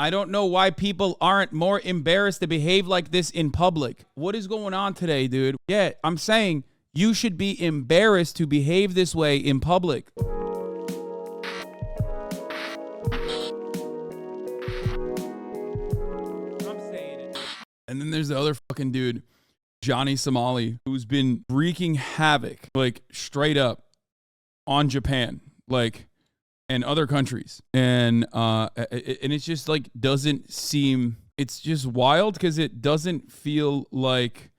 I don't know why people aren't more embarrassed to behave like this in public. What is going on today, dude? Yeah, I'm saying you should be embarrassed to behave this way in public. I'm saying it. And then there's the other fucking dude, Johnny Somali, who's been wreaking havoc, like straight up on Japan, like, and other countries. And it's just like, doesn't seem, it's just wild because it doesn't feel like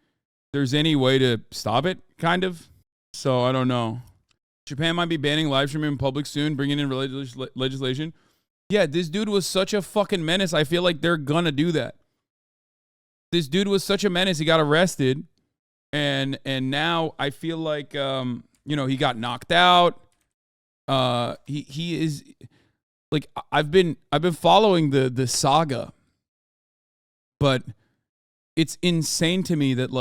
there's any way to stop it, kind of. So I don't know. Japan might be banning live streaming in public soon, bringing in related legislation. Yeah, this dude was such a fucking menace. I feel like they're gonna do that. This dude was such a menace. He got arrested, and now I feel like he got knocked out. He is like, I've been following the saga, but it's insane to me that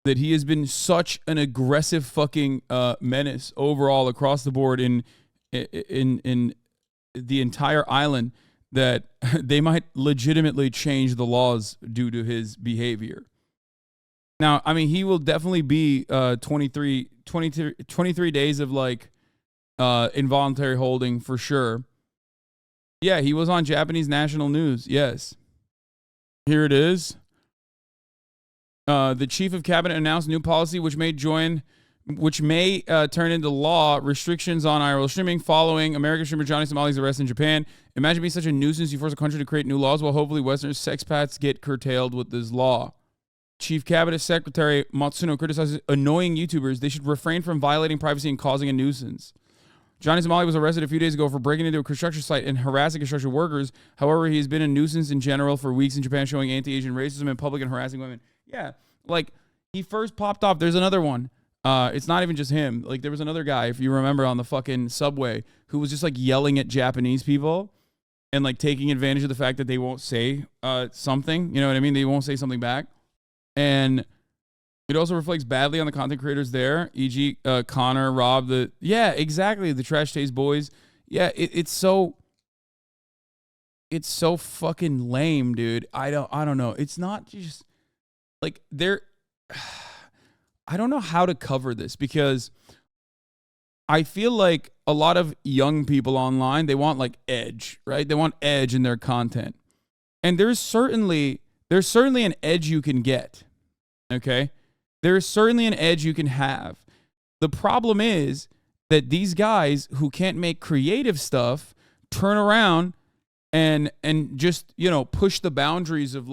that he has been such an aggressive fucking menace overall across the board in the entire island, that they might legitimately change the laws due to his behavior. Now, I mean, he will definitely be 23 days of involuntary holding for sure. Yeah, he was on Japanese national news. Yes. Here it is. The chief of cabinet announced new policy which may turn into law, restrictions on IRL streaming following American streamer Johnny Somali's arrest in Japan. Imagine being such a nuisance, you force a country to create new laws while hopefully Western sexpats get curtailed with this law. Chief Cabinet Secretary Matsuno criticizes annoying YouTubers. They should refrain from violating privacy and causing a nuisance. Johnny Somali was arrested a few days ago for breaking into a construction site and harassing construction workers. However, he has been a nuisance in general for weeks in Japan, showing anti-Asian racism in public and harassing women. Yeah, like, he first popped off. There's another one. It's not even just him. Like, there was another guy, if you remember, on the fucking subway who was just yelling at Japanese people and taking advantage of the fact that they won't say something. You know what I mean? They won't say something back. And it also reflects badly on the content creators there, e.g. Connor, Rob, yeah, exactly, the Trash Taste boys. Yeah, it's so fucking lame, dude. I don't know. It's not just I don't know how to cover this, because I feel like a lot of young people online, they want edge, right? They want edge in their content. And there's certainly an edge you can get. Okay? There's certainly an edge you can have. The problem is that these guys who can't make creative stuff turn around and just, push the boundaries of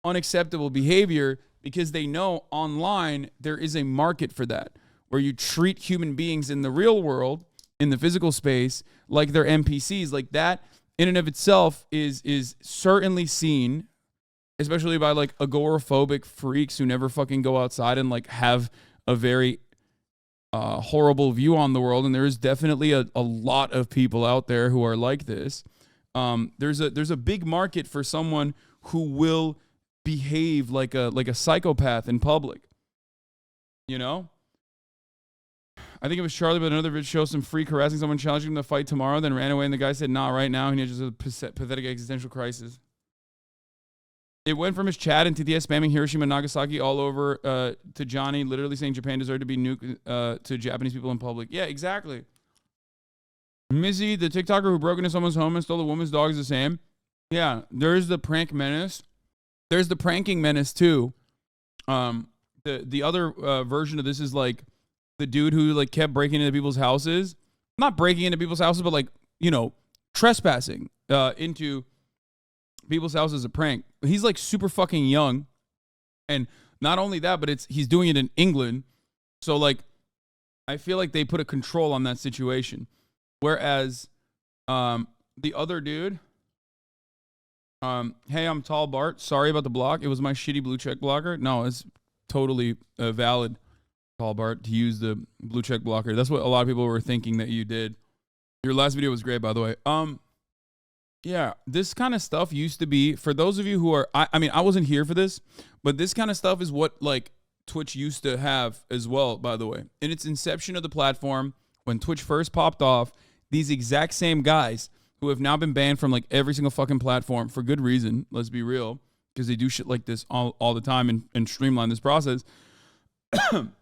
unacceptable behavior, because they know online there is a market for that, where you treat human beings in the real world, in the physical space, like they're NPCs. Like, that in and of itself is certainly seen, especially by agoraphobic freaks who never fucking go outside and have a very horrible view on the world. And there is definitely a lot of people out there who are like this. There's a big market for someone who will behave like a psychopath in public. I think it was Charlie, but another video shows some freak harassing someone, challenging him to fight tomorrow, then ran away, and the guy said, "Not right now." And he had just a pathetic existential crisis. It went from his chat and TTS spamming Hiroshima and Nagasaki all over to Johnny literally saying Japan deserved to be nuked to Japanese people in public. Yeah, exactly. Mizzy, the TikToker who broke into someone's home and stole a woman's dog, is the same. Yeah, there's the prank menace. There's the pranking menace too. The other version of this is the dude who kept breaking into people's houses. Not breaking into people's houses, but trespassing into people's houses as a prank. He's super fucking young. And not only that, but he's doing it in England. So I feel like they put a control on that situation. Whereas the other dude, hey, I'm Tall Bart. Sorry about the block. It was my shitty blue check blocker. No, it's totally valid, Tall Bart, to use the blue check blocker. That's what a lot of people were thinking that you did. Your last video was great, by the way. Yeah, this kind of stuff used to be, for those of you who are, I mean, I wasn't here for this, but this kind of stuff is what Twitch used to have as well, by the way. In its inception of the platform, when Twitch first popped off, these exact same guys who have now been banned from like every single fucking platform for good reason. Let's be real, because they do shit like this all the time and streamline this process.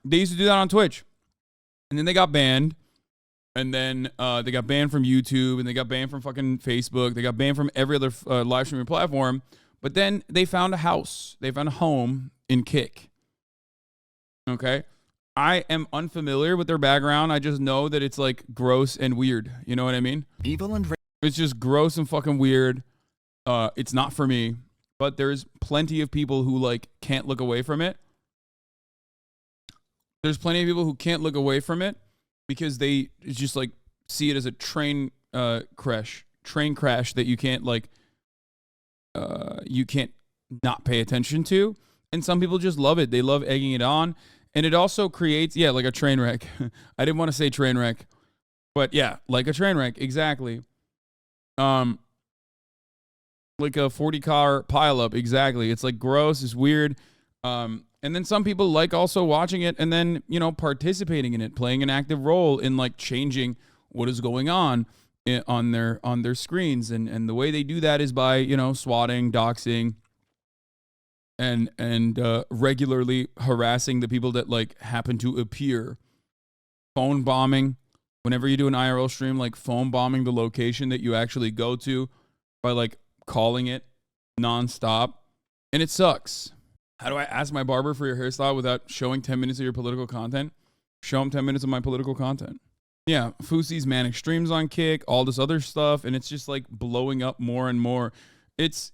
They used to do that on Twitch, and then they got banned, and then they got banned from YouTube, and they got banned from fucking Facebook. They got banned from every other live streaming platform. But then they found a house. They found a home in Kick. Okay. I am unfamiliar with their background. I just know that it's like gross and weird. You know what I mean? Evil and it's just gross and fucking weird. It's not for me. But there's plenty of people who like can't look away from it. There's plenty of people who can't look away from it because they just like see it as a train crash that you can't like you can't not pay attention to. And some people just love it. They love egging it on. And it also creates, yeah, like a train wreck. I didn't want to say train wreck, but yeah, like a train wreck, exactly. Like a 40-car pileup, exactly. It's like gross, it's weird. And then some people like also watching it and then, you know, participating in it, playing an active role in like changing what is going on their screens. And the way they do that is by, you know, swatting, doxing, and regularly harassing the people that like happen to appear. Phone bombing. Whenever you do an IRL stream, like phone bombing the location that you actually go to by like calling it nonstop. And it sucks. How do I ask my barber for your hairstyle without showing 10 minutes of your political content? Show him 10 minutes of my political content. Yeah, Fousey's manic streams on Kick, all this other stuff, and it's just like blowing up more and more. It's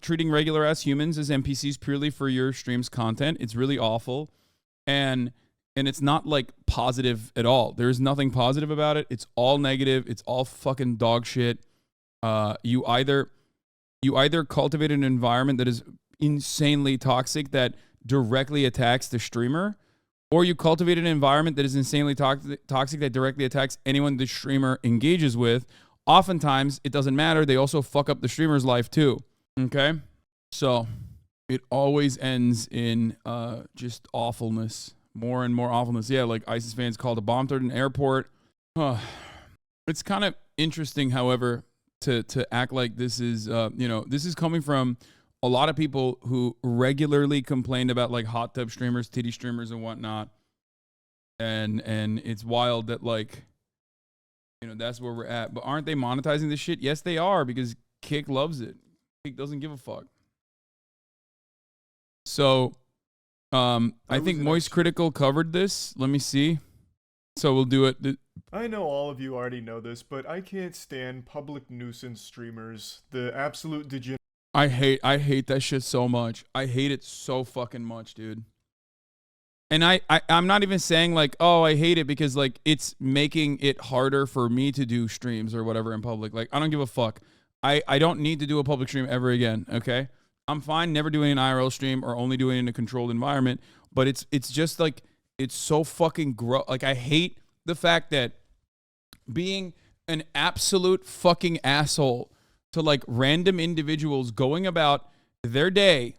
treating regular ass humans as NPCs purely for your stream's content. It's really awful, and it's not like positive at all. There's nothing positive about it. It's all negative. It's all fucking dog shit. You either cultivate an environment that is insanely toxic that directly attacks the streamer, or you cultivate an environment that is insanely toxic that directly attacks anyone the streamer engages with. Oftentimes, it doesn't matter. They also fuck up the streamer's life too. Okay? So, it always ends in just awfulness. More and more awfulness. Yeah, like ISIS fans called a bomb threat in an airport. It's kind of interesting, however, to act like this is, this is coming from a lot of people who regularly complained about like hot tub streamers, titty streamers, and whatnot. And it's wild that like, that's where we're at. But aren't they monetizing this shit? Yes, they are, because Kick loves it. Kick doesn't give a fuck. So, I think Moist Critikal covered this. Let me see. So we'll do it. I know all of you already know this, but I can't stand public nuisance streamers. The absolute degenerate. I hate that shit so much. I hate it so fucking much, dude. And I'm not even saying like, oh, I hate it because like it's making it harder for me to do streams or whatever in public. Like, I don't give a fuck. I don't need to do a public stream ever again, okay? I'm fine never doing an IRL stream or only doing it in a controlled environment, but it's just like, it's so fucking gross. Like, I hate the fact that being an absolute fucking asshole to like random individuals going about their day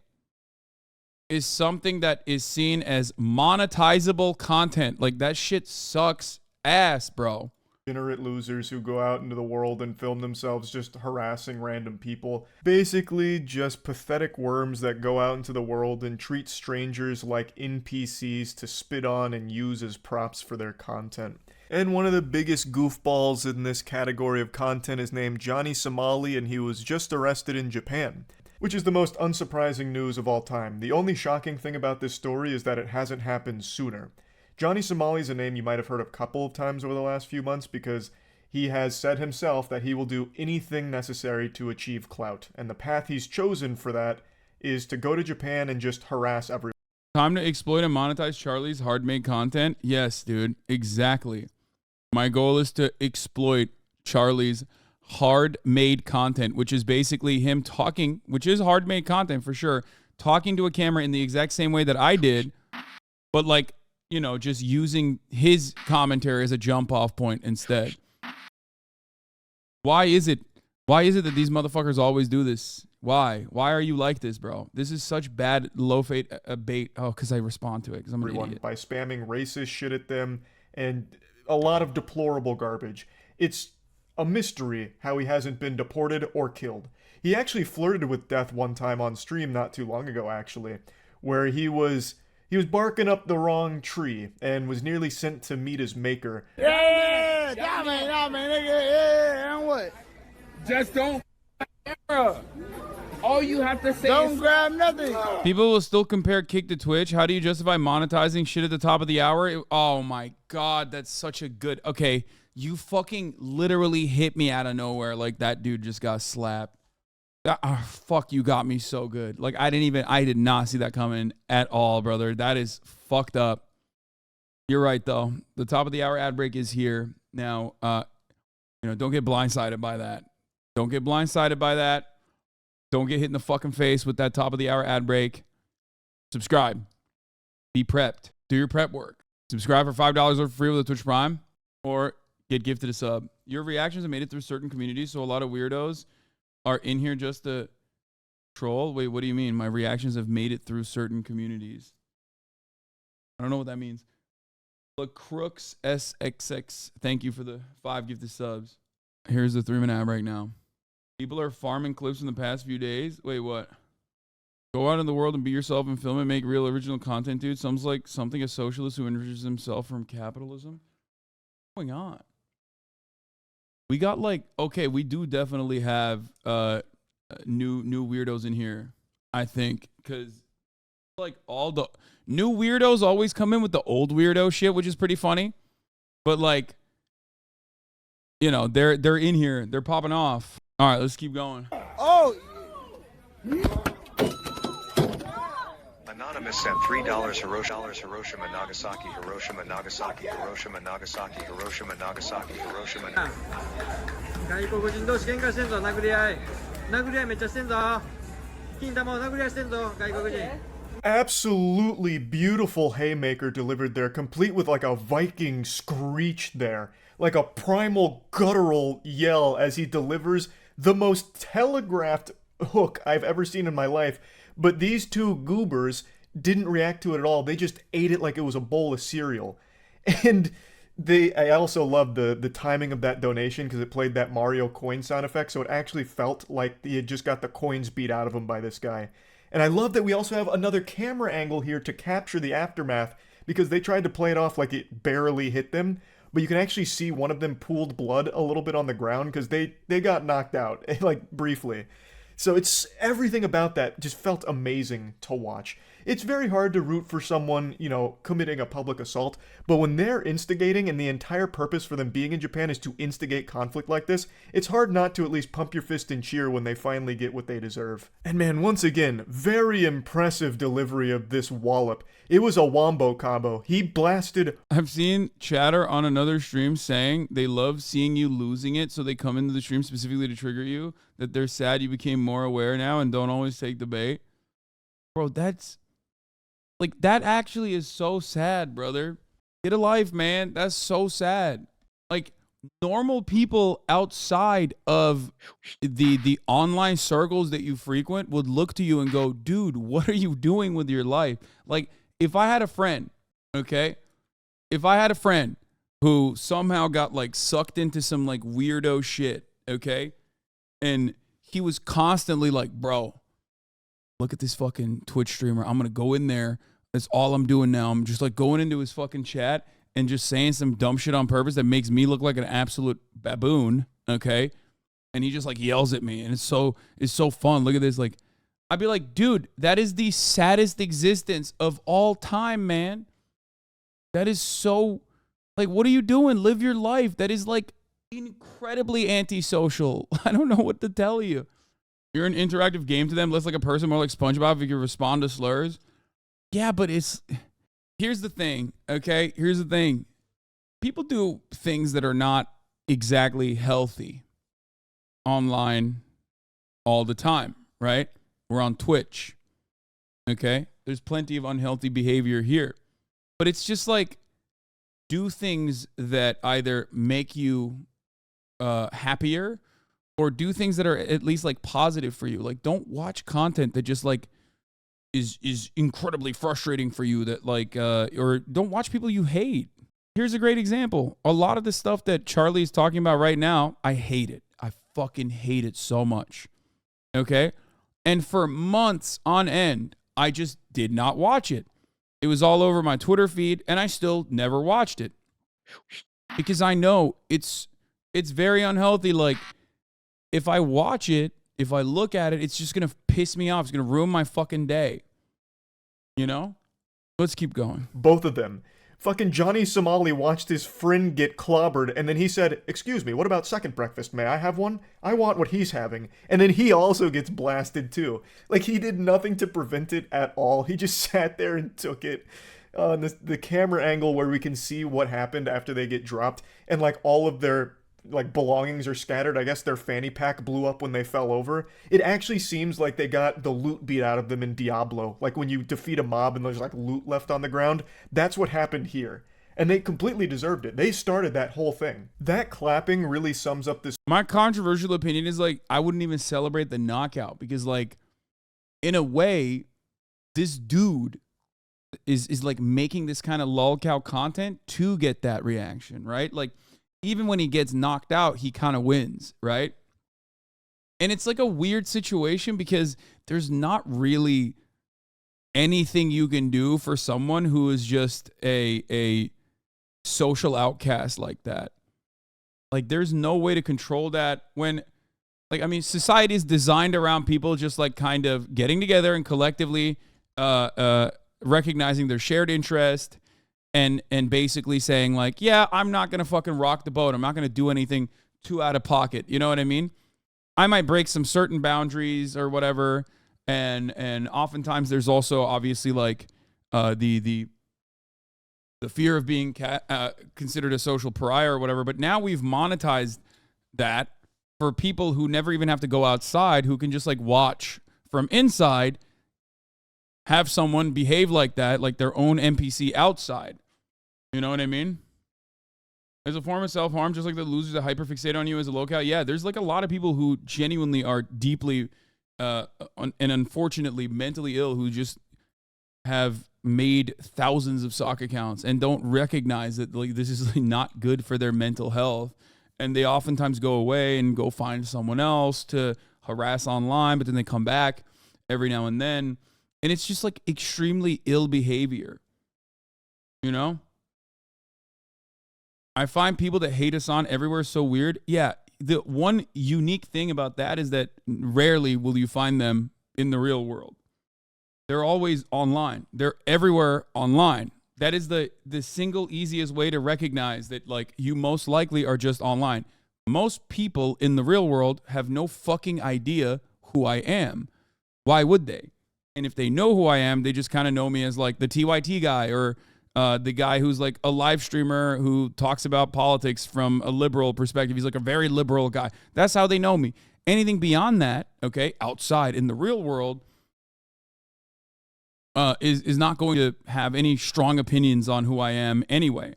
is something that is seen as monetizable content. Like, that shit sucks ass, bro. Degenerate losers who go out into the world and film themselves just harassing random people. Basically, just pathetic worms that go out into the world and treat strangers like NPCs to spit on and use as props for their content. And one of the biggest goofballs in this category of content is named Johnny Somali, and he was just arrested in Japan. Which is the most unsurprising news of all time. The only shocking thing about this story is that it hasn't happened sooner. Johnny Somali is a name you might have heard a couple of times over the last few months because he has said himself that he will do anything necessary to achieve clout. And the path he's chosen for that is to go to Japan and just harass everyone. Time to exploit and monetize Charlie's hard-made content? Yes, dude. Exactly. My goal is to exploit Charlie's hard-made content, which is basically him talking, which is hard-made content for sure, talking to a camera in the exact same way that I did, but like, just using his commentary as a jump-off point instead. Why is it that these motherfuckers always do this? Why are you like this, bro? This is such bad low-fate bait. Oh, because I respond to it, because I'm an idiot. By spamming racist shit at them and a lot of deplorable garbage. It's a mystery how he hasn't been deported or killed. He actually flirted with death one time on stream not too long ago, actually, where he was barking up the wrong tree and was nearly sent to meet his maker. Yeah, man, nigga, yeah, and what? Just don't. All you have to say Don't is grab nothing. People will still compare Kick to Twitch. How do you justify monetizing shit at the top of the hour? Oh my God, that's such a good. Okay, you fucking literally hit me out of nowhere like that dude just got slapped. Fuck, you got me so good. Like I did not see that coming at all, brother. That is fucked up. You're right though. The top of the hour ad break is here now. Don't get blindsided by that. Don't get blindsided by that. Don't get hit in the fucking face with that top of the hour ad break. Subscribe. Be prepped. Do your prep work. Subscribe for $5 or free with a Twitch Prime, or get gifted a sub. Your reactions have made it through certain communities, so a lot of weirdos are in here just to troll. Wait, what do you mean? My reactions have made it through certain communities. I don't know what that means. The Crooks SXX, thank you for the 5 gifted subs. Here's the 3-minute ad right now. People are farming clips in the past few days. Wait, what? Go out in the world and be yourself and film it. Make real original content, dude. Sounds like something a socialist who enriches himself from capitalism. What's going on? We got we do definitely have new weirdos in here, I think, because all the new weirdos always come in with the old weirdo shit, which is pretty funny. But they're in here, they're popping off. All right, let's keep going. Oh. Anonymous sent $3. Hiroshima, Nagasaki, Hiroshima, Nagasaki, Hiroshima, Nagasaki, Hiroshima, Nagasaki, Hiroshima. 外国人同士喧嘩してんぞ、殴り合いめっちゃしてんぞ、金玉を殴り合いしてんぞ、外国人。 Absolutely beautiful haymaker delivered there, complete with like a Viking screech there, like a primal guttural yell as he delivers the most telegraphed hook I've ever seen in my life. But these two goobers didn't react to it at all. They just ate it like it was a bowl of cereal. And I also loved the timing of that donation because it played that Mario coin sound effect, so it actually felt like he had just got the coins beat out of him by this guy. And I love that we also have another camera angle here to capture the aftermath, because they tried to play it off like it barely hit them, but you can actually see one of them pooled blood a little bit on the ground because they got knocked out, like briefly. So it's everything about that just felt amazing to watch. It's very hard to root for someone, committing a public assault, but when they're instigating and the entire purpose for them being in Japan is to instigate conflict like this, it's hard not to at least pump your fist and cheer when they finally get what they deserve. And man, once again, very impressive delivery of this wallop. It was a wombo combo. He blasted. I've seen chatter on another stream saying they love seeing you losing it, so they come into the stream specifically to trigger you, that they're sad you became more aware now and don't always take the bait. Bro, that actually is so sad, brother. Get a life, man. That's so sad. Like, normal people outside of the online circles that you frequent would look to you and go, dude, what are you doing with your life? Like, if I had a friend, okay? If I had a friend who somehow got sucked into some weirdo shit, okay? And he was constantly like, bro, look at this fucking Twitch streamer. I'm going to go in there. That's all I'm doing now. I'm just going into his fucking chat and just saying some dumb shit on purpose that makes me look like an absolute baboon, okay? And he just yells at me, and it's so fun. Look at this. I'd be like, dude, that is the saddest existence of all time, man. That is so, what are you doing? Live your life. That is incredibly antisocial. I don't know what to tell you. You're an interactive game to them, less like a person, more like SpongeBob if you can respond to slurs. Yeah, but here's the thing, okay? Here's the thing. People do things that are not exactly healthy online all the time, right? We're on Twitch, okay? There's plenty of unhealthy behavior here. But it's just do things that either make you happier or do things that are at least positive for you. Don't watch content that just is incredibly frustrating for you, that or don't watch people you hate. Here's a great example. A lot of the stuff that Charlie's talking about right now, I hate it. I fucking hate it so much. Okay? And for months on end, I just did not watch it. It was all over my Twitter feed, and I still never watched it. Because I know it's very unhealthy. Like, if I watch it, if I look at it, it's just going to piss me off. It's going to ruin my fucking day. You know? Let's keep going. Both of them. Fucking Johnny Somali watched his friend get clobbered, and then he said, "Excuse me, what about second breakfast? May I have one? I want what he's having." And then he also gets blasted too. Like, he did nothing to prevent it at all. He just sat there and took it. The camera angle where we can see what happened after they get dropped, and like all of their like belongings are scattered. I guess their fanny pack blew up when they fell over. It actually seems like they got the loot beat out of them in Diablo. Like when you defeat a mob and there's like loot left on the ground. That's what happened here. And they completely deserved it. They started that whole thing. That clapping really sums up this. My controversial opinion is like, I wouldn't even celebrate the knockout because like, in a way, this dude is like making this kind of lolcow content to get that reaction, right? Like, even when he gets knocked out, he kind of wins, right? And it's like a weird situation because there's not really anything you can do for someone who is just a social outcast like that. Like, there's no way to control that when, like, I mean, society is designed around people just like kind of getting together and collectively recognizing their shared interest and basically saying like, yeah, I'm not going to fucking rock the boat. I'm not going to do anything too out of pocket. You know what I mean? I might break some certain boundaries or whatever. And oftentimes there's also obviously like the fear of being considered a social pariah or whatever. But now we've monetized that for people who never even have to go outside, who can just like watch from inside, have someone behave like that, like their own NPC outside. You know what I mean? As a form of self-harm, just like the losers that hyperfixate on you as a locale. Yeah, there's like a lot of people who genuinely are deeply and unfortunately mentally ill who just have made thousands of sock accounts and don't recognize that like this is like not good for their mental health. And they oftentimes go away and go find someone else to harass online, but then they come back every now and then. And it's just like extremely ill behavior, you know? I find people that hate us on everywhere so weird. Yeah, the one unique thing about that is that rarely will you find them in the real world. They're always online. They're everywhere online. That is the single easiest way to recognize that like you most likely are just online. Most people in the real world have no fucking idea who I am. Why would they? And if they know who I am, they just kind of know me as like the TYT guy or the guy who's like a live streamer who talks about politics from a liberal perspective. He's like a very liberal guy. That's how they know me. Anything beyond that, okay, outside in the real world is not going to have any strong opinions on who I am anyway.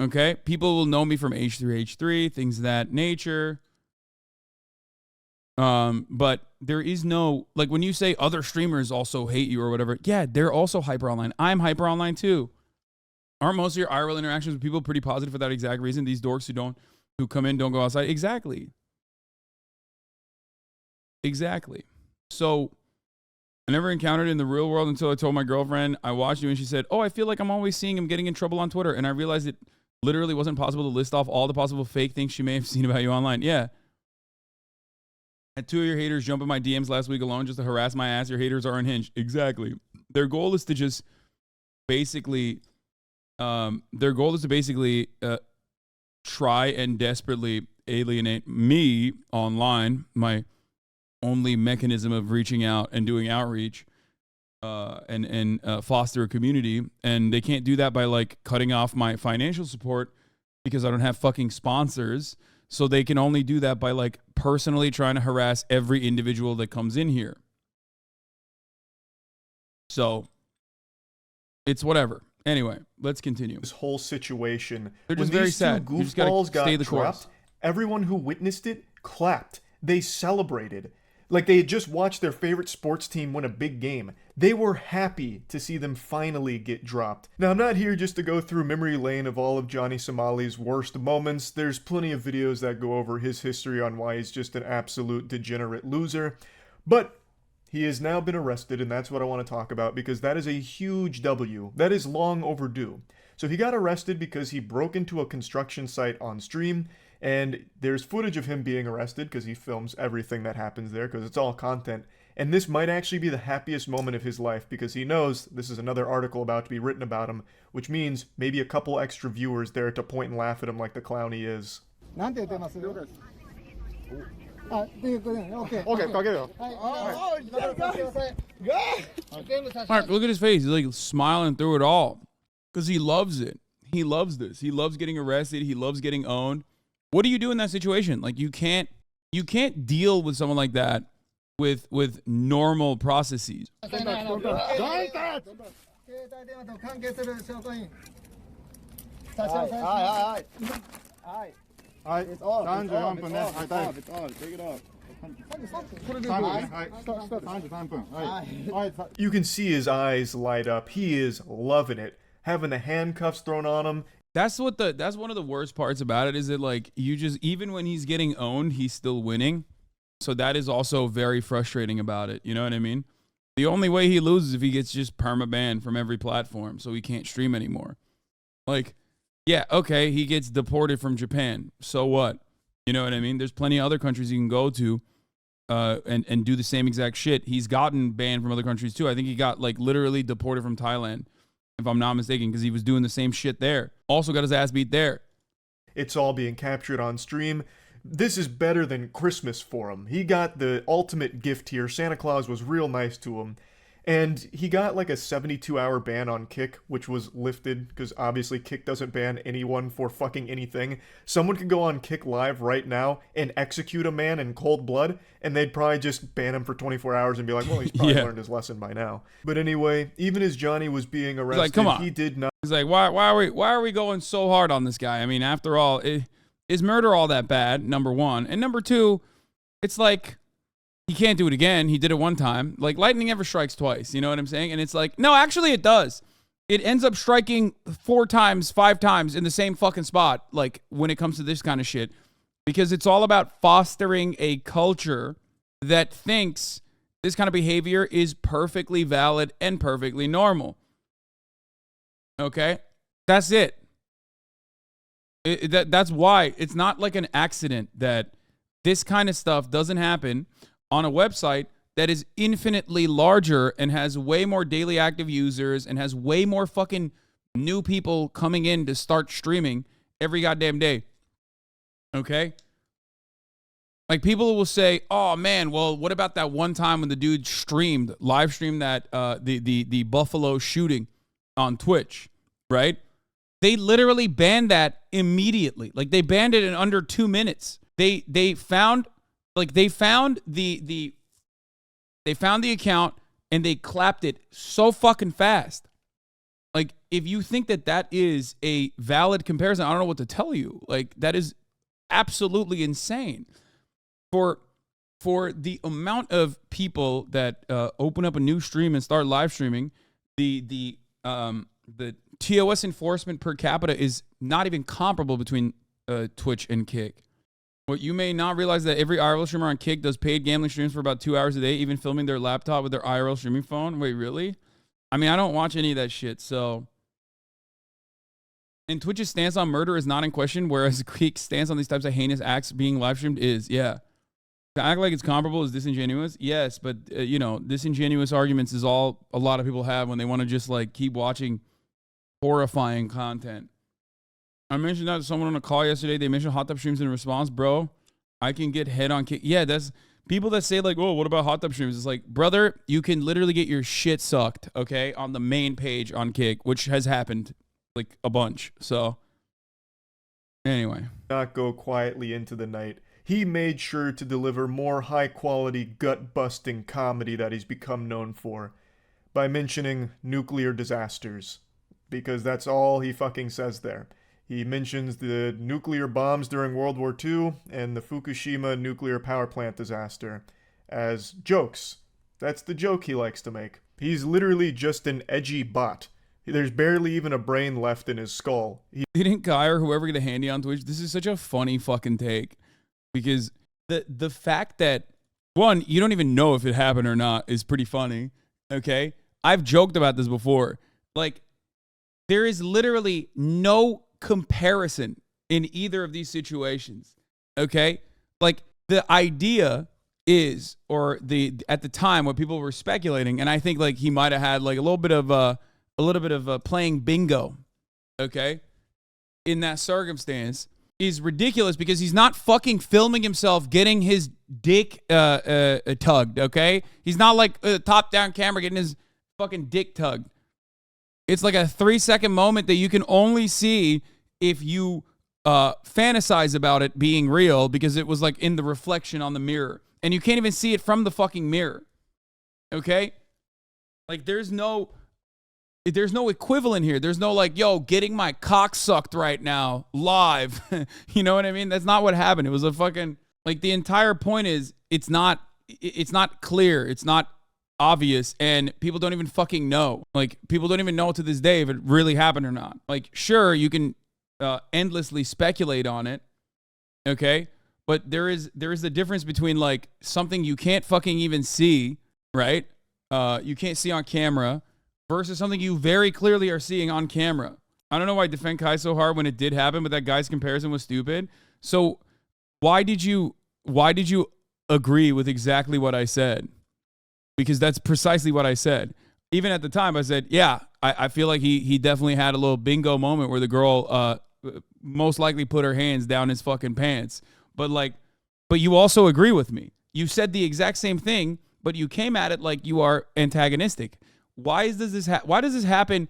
Okay? People will know me from H3H3, things of that nature. But there is no, like when you say other streamers also hate you or whatever, yeah, they're also hyper online. I'm hyper online too. Aren't most of your IRL interactions with people pretty positive for that exact reason? These dorks who come in, don't go outside. Exactly. So I never encountered it in the real world until I told my girlfriend I watched you and she said, "Oh, I feel like I'm always seeing him getting in trouble on Twitter." And I realized it literally wasn't possible to list off all the possible fake things she may have seen about you online. Yeah. Had 2 of your haters jump in my DMs last week alone just to harass my ass. Your haters are unhinged. Exactly. Their goal is to just basically, try and desperately alienate me online, my only mechanism of reaching out and doing outreach, and foster a community. And they can't do that by like cutting off my financial support because I don't have fucking sponsors. So they can only do that by like personally trying to harass every individual that comes in here. So it's whatever. Anyway, let's continue. This whole situation. They're just when very these sad. two You just gotta goofballs stay got the dropped, course. everyone who witnessed it clapped. They celebrated. Like they had just watched their favorite sports team win a big game. They were happy to see them finally get dropped. Now, I'm not here just to go through memory lane of all of Johnny Somali's worst moments. There's plenty of videos that go over his history on why he's just an absolute degenerate loser. But he has now been arrested, and that's what I want to talk about because that is a huge W. That is long overdue. So he got arrested because he broke into a construction site on stream, and there's footage of him being arrested because he films everything that happens there because it's all content. And this might actually be the happiest moment of his life because he knows this is another article about to be written about him, which means maybe a couple extra viewers there to point and laugh at him like the clown he is. Mark, look at his face. He's like smiling through it all because he loves it. He loves this. He loves getting arrested. He loves getting owned. What do you do in that situation? Like you can't deal with someone like that with normal processes. You can see his eyes light up. He is loving it. Having the handcuffs thrown on him. That's one of the worst parts about it is that like you just even when he's getting owned, he's still winning. So that is also very frustrating about it. You know what I mean? The only way he loses is if he gets just perma-banned from every platform so he can't stream anymore. Like, yeah, okay, he gets deported from Japan. So what? You know what I mean? There's plenty of other countries you can go to and do the same exact shit. He's gotten banned from other countries too. I think he got like literally deported from Thailand, if I'm not mistaken, because he was doing the same shit there. Also got his ass beat there. It's all being captured on stream. This is better than Christmas for him. He got the ultimate gift here. Santa Claus was real nice to him. And he got like a 72-hour ban on Kick, which was lifted because obviously Kick doesn't ban anyone for fucking anything. Someone could go on Kick Live right now and execute a man in cold blood, and they'd probably just ban him for 24 hours and be like, well, he's probably learned his lesson by now. But anyway, even as Johnny was being arrested, like, come on. He did not. He's like, why are we going so hard on this guy? I mean, after all, is murder all that bad? Number one. And number two, it's like, he can't do it again. He did it one time. Like, lightning never strikes twice. You know what I'm saying? And it's like, no, actually it does. It ends up striking 4 times, 5 times in the same fucking spot, like, when it comes to this kind of shit. Because it's all about fostering a culture that thinks this kind of behavior is perfectly valid and perfectly normal. Okay? That's it. That's why it's not like an accident that this kind of stuff doesn't happen on a website that is infinitely larger and has way more daily active users and has way more fucking new people coming in to start streaming every goddamn day. Okay? Like, people will say, oh man, well, what about that one time when the dude live streamed that the Buffalo shooting on Twitch, right? They literally banned that immediately. Like, they banned it in under 2 minutes. They found the account and they clapped it so fucking fast. Like, if you think that is a valid comparison, I don't know what to tell you. Like, that is absolutely insane. For the amount of people that open up a new stream and start live streaming, the TOS enforcement per capita is not even comparable between Twitch and Kick. What you may not realize that every IRL streamer on Kick does paid gambling streams for about 2 hours a day, even filming their laptop with their IRL streaming phone. Wait, really? I mean, I don't watch any of that shit, so. And Twitch's stance on murder is not in question, whereas Kick's stance on these types of heinous acts being live streamed is, yeah. To act like it's comparable is disingenuous, yes, but disingenuous arguments is all a lot of people have when they want to just like keep watching horrifying content. I mentioned that to someone on a call yesterday. They mentioned hot tub streams in response. Bro, I can get head on Kick. Yeah, that's people that say like, oh, what about hot tub streams? It's like, brother, you can literally get your shit sucked, okay, on the main page on Kick, which has happened like a bunch. So anyway. Not go quietly into the night. He made sure to deliver more high-quality, gut-busting comedy that he's become known for by mentioning nuclear disasters. Because that's all he fucking says there. He mentions the nuclear bombs during World War II and the Fukushima nuclear power plant disaster. as jokes. That's the joke he likes to make. He's literally just an edgy bot. There's barely even a brain left in his skull. Didn't Kai or whoever get a handy on Twitch? This is such a funny fucking take, because the fact that, one, you don't even know if it happened or not is pretty funny. Okay, I've joked about this before. Like, there is literally no comparison in either of these situations. Okay, like the idea is, or at the time what people were speculating, and I think like he might have had like a little bit of playing bingo, okay, in that circumstance, is ridiculous, because he's not fucking filming himself getting his dick tugged, okay? He's not like a top-down camera getting his fucking dick tugged. It's like a 3-second moment that you can only see if you fantasize about it being real, because it was like in the reflection on the mirror. And you can't even see it from the fucking mirror, okay? Like, there's no equivalent here. There's no like, yo, getting my cock sucked right now live. You know what I mean? That's not what happened. It was a fucking, like, the entire point is it's not clear. It's not obvious, and people don't even fucking know. Like, people don't even know to this day if it really happened or not. Like, sure, you can endlessly speculate on it, okay? But there is a difference between like something you can't fucking even see, right? You can't see on camera, versus something you very clearly are seeing on camera. I don't know why I defend Kai so hard when it did happen, but that guy's comparison was stupid. So why did you agree with exactly what I said? Because that's precisely what I said. Even at the time, I said, yeah, I feel like he definitely had a little bingo moment where the girl most likely put her hands down his fucking pants. But you also agree with me. You said the exact same thing, but you came at it like you are antagonistic. Why does this happen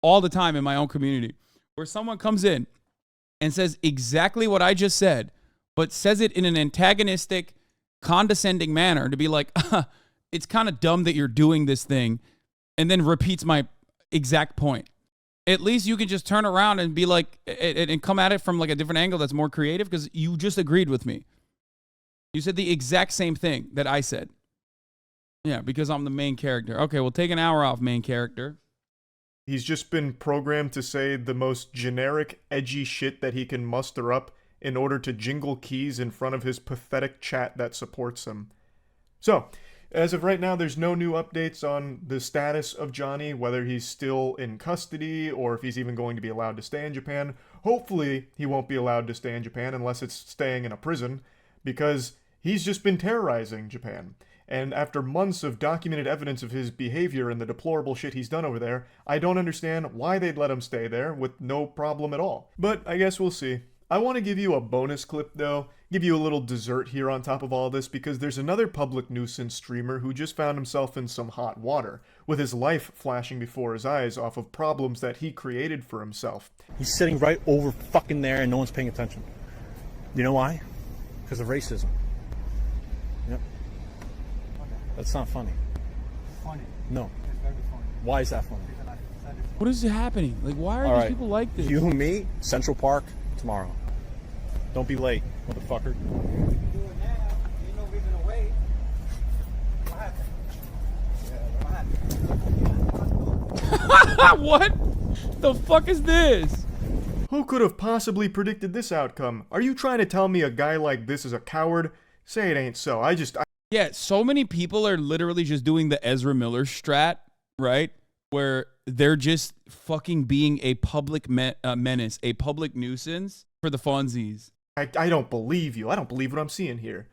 all the time in my own community, where someone comes in and says exactly what I just said, but says it in an antagonistic, condescending manner to be like, it's kind of dumb that you're doing this thing, and then repeats my exact point. At least you can just turn around and be like, and come at it from like a different angle that's more creative, because you just agreed with me. You said the exact same thing that I said. Yeah, because I'm the main character. Okay, we'll take an hour off, main character. He's just been programmed to say the most generic, edgy shit that he can muster up in order to jingle keys in front of his pathetic chat that supports him. So, as of right now, there's no new updates on the status of Johnny, whether he's still in custody or if he's even going to be allowed to stay in Japan. Hopefully, he won't be allowed to stay in Japan unless it's staying in a prison, because he's just been terrorizing Japan. And after months of documented evidence of his behavior and the deplorable shit he's done over there, I don't understand why they'd let him stay there with no problem at all. But I guess we'll see. I want to give you a bonus clip though, give you a little dessert here on top of all this, because there's another public nuisance streamer who just found himself in some hot water, with his life flashing before his eyes off of problems that he created for himself. He's sitting right over fucking there and no one's paying attention. You know why? Because of racism. Yep. That's not funny. Funny. No. It's very funny. Why is that funny? What is happening? Like, why are All these right. people like this? You and me, Central Park, tomorrow. Don't be late, motherfucker. Do it now. Ain't no reason to wait. What happened? What the fuck is this? Who could have possibly predicted this outcome? Are you trying to tell me a guy like this is a coward? Say it ain't so. Yeah, so many people are literally just doing the Ezra Miller strat, right? Where they're just fucking being a public menace, a public nuisance for the funsies. I don't believe you. I don't believe what I'm seeing here.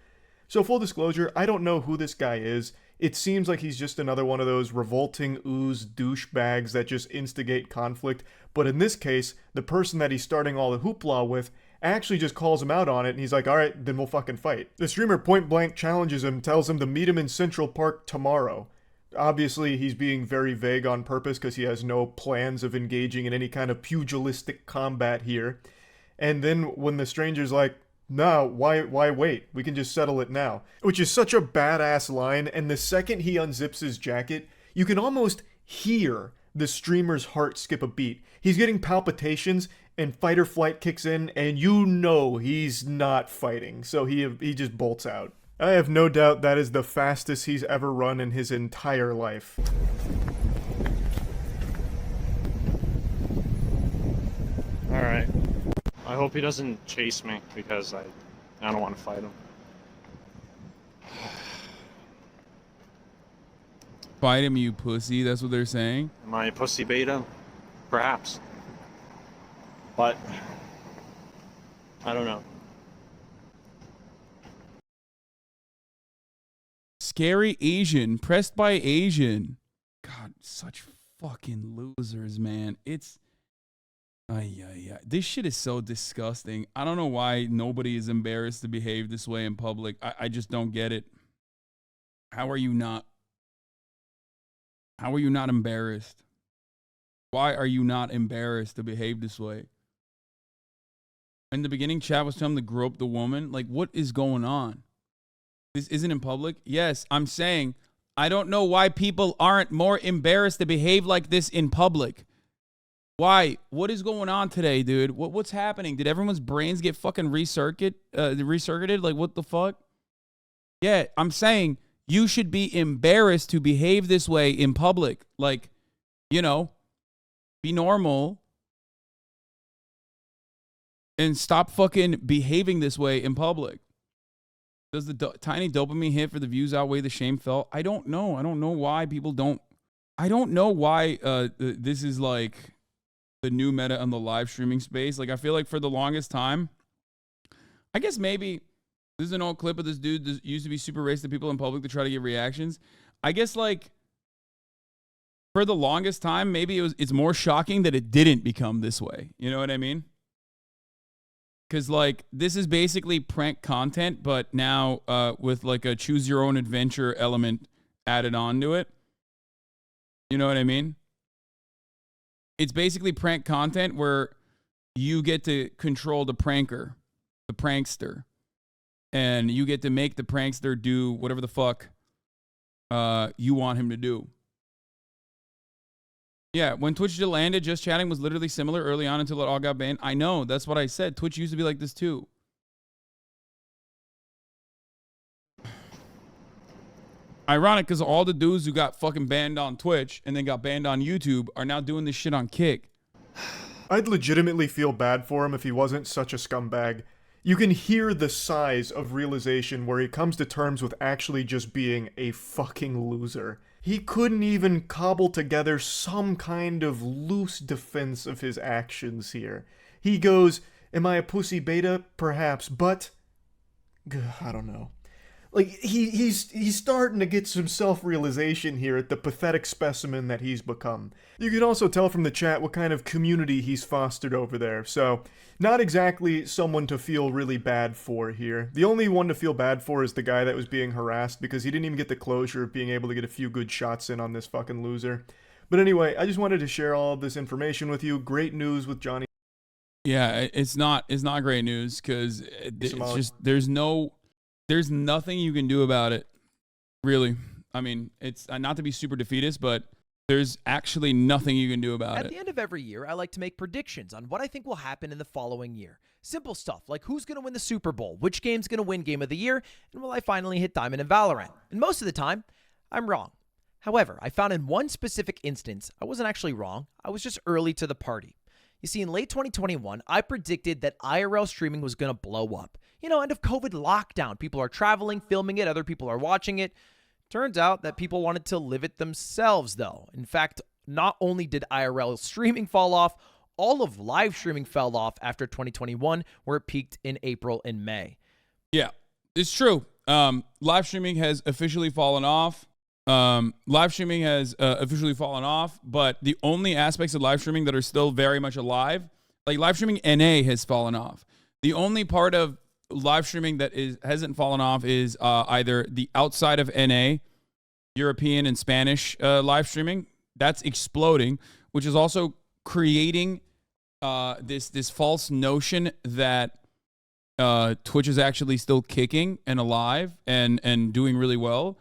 So full disclosure, I don't know who this guy is. It seems like he's just another one of those revolting ooze douchebags that just instigate conflict. But in this case, the person that he's starting all the hoopla with actually just calls him out on it, and he's like, alright, then we'll fucking fight. The streamer point blank challenges him, tells him to meet him in Central Park tomorrow. Obviously, he's being very vague on purpose because he has no plans of engaging in any kind of pugilistic combat here. And then when the stranger's like, no, why wait? We can just settle it now. Which is such a badass line, and the second he unzips his jacket, you can almost hear the streamer's heart skip a beat. He's getting palpitations, and fight or flight kicks in, and you know he's not fighting, so he just bolts out. I have no doubt that is the fastest he's ever run in his entire life. Alright. I hope he doesn't chase me because I don't want to fight him. Fight him, you pussy. That's what they're saying. Am I a pussy beta? Perhaps. But I don't know. Scary Asian, pressed by Asian. God, such fucking losers, man. It's this shit is so disgusting. I don't know why nobody is embarrassed to behave this way in public. I just don't get it. How are you not embarrassed? Why are you not embarrassed to behave this way? In the beginning, chat was telling him to grope the woman. Like, what is going on? This isn't in public? Yes, I'm saying I don't know why people aren't more embarrassed to behave like this in public. Why? What is going on today, dude? What's happening? Did everyone's brains get fucking recircuited? Like, what the fuck? Yeah, I'm saying you should be embarrassed to behave this way in public. Like, you know, be normal and stop fucking behaving this way in public. Does the tiny dopamine hit for the views outweigh the shame felt? I don't know. I don't know why people don't. I don't know why this is like the new meta on the live streaming space. Like, I feel like for the longest time, I guess maybe this is an old clip of this dude that used to be super racist to people in public to try to get reactions. I guess like for the longest time, maybe it's more shocking that it didn't become this way. You know what I mean? Because, like, this is basically prank content, but now with, like, a choose-your-own-adventure element added onto it. You know what I mean? It's basically prank content where you get to control the pranker, the prankster. And you get to make the prankster do whatever the fuck you want him to do. Yeah, when Twitch landed, just chatting was literally similar early on until it all got banned. I know, that's what I said. Twitch used to be like this too. Ironic, because all the dudes who got fucking banned on Twitch and then got banned on YouTube are now doing this shit on Kick. I'd legitimately feel bad for him if he wasn't such a scumbag. You can hear the size of realization where he comes to terms with actually just being a fucking loser. He couldn't even cobble together some kind of loose defense of his actions here. He goes, am I a pussy beta? Perhaps, but I don't know. Like, he's starting to get some self-realization here at the pathetic specimen that he's become. You can also tell from the chat what kind of community he's fostered over there, so not exactly someone to feel really bad for here. The only one to feel bad for is the guy that was being harassed because he didn't even get the closure of being able to get a few good shots in on this fucking loser. But anyway, I just wanted to share all of this information with you. Great news with Johnny. Yeah, it's not great news because it's just there's nothing you can do about it, really. I mean, it's not to be super defeatist, but there's actually nothing you can do about it. At the end of every year, I like to make predictions on what I think will happen in the following year. Simple stuff like who's going to win the Super Bowl, which game's going to win Game of the Year, and will I finally hit Diamond in Valorant? And most of the time, I'm wrong. However, I found in one specific instance, I wasn't actually wrong. I was just early to the party. You see, in late 2021, I predicted that IRL streaming was going to blow up. You know, end of COVID lockdown. People are traveling, filming it, other people are watching it. Turns out that people wanted to live it themselves, though. In fact, not only did IRL streaming fall off, all of live streaming fell off after 2021, where it peaked in April and May. Yeah, it's true. Live streaming has officially fallen off. But the only aspects of live streaming that are still very much alive, like live streaming NA has fallen off. The only part of live streaming that hasn't fallen off is either the outside of NA, European and Spanish live streaming. That's exploding, which is also creating this false notion that Twitch is actually still kicking and alive and doing really well.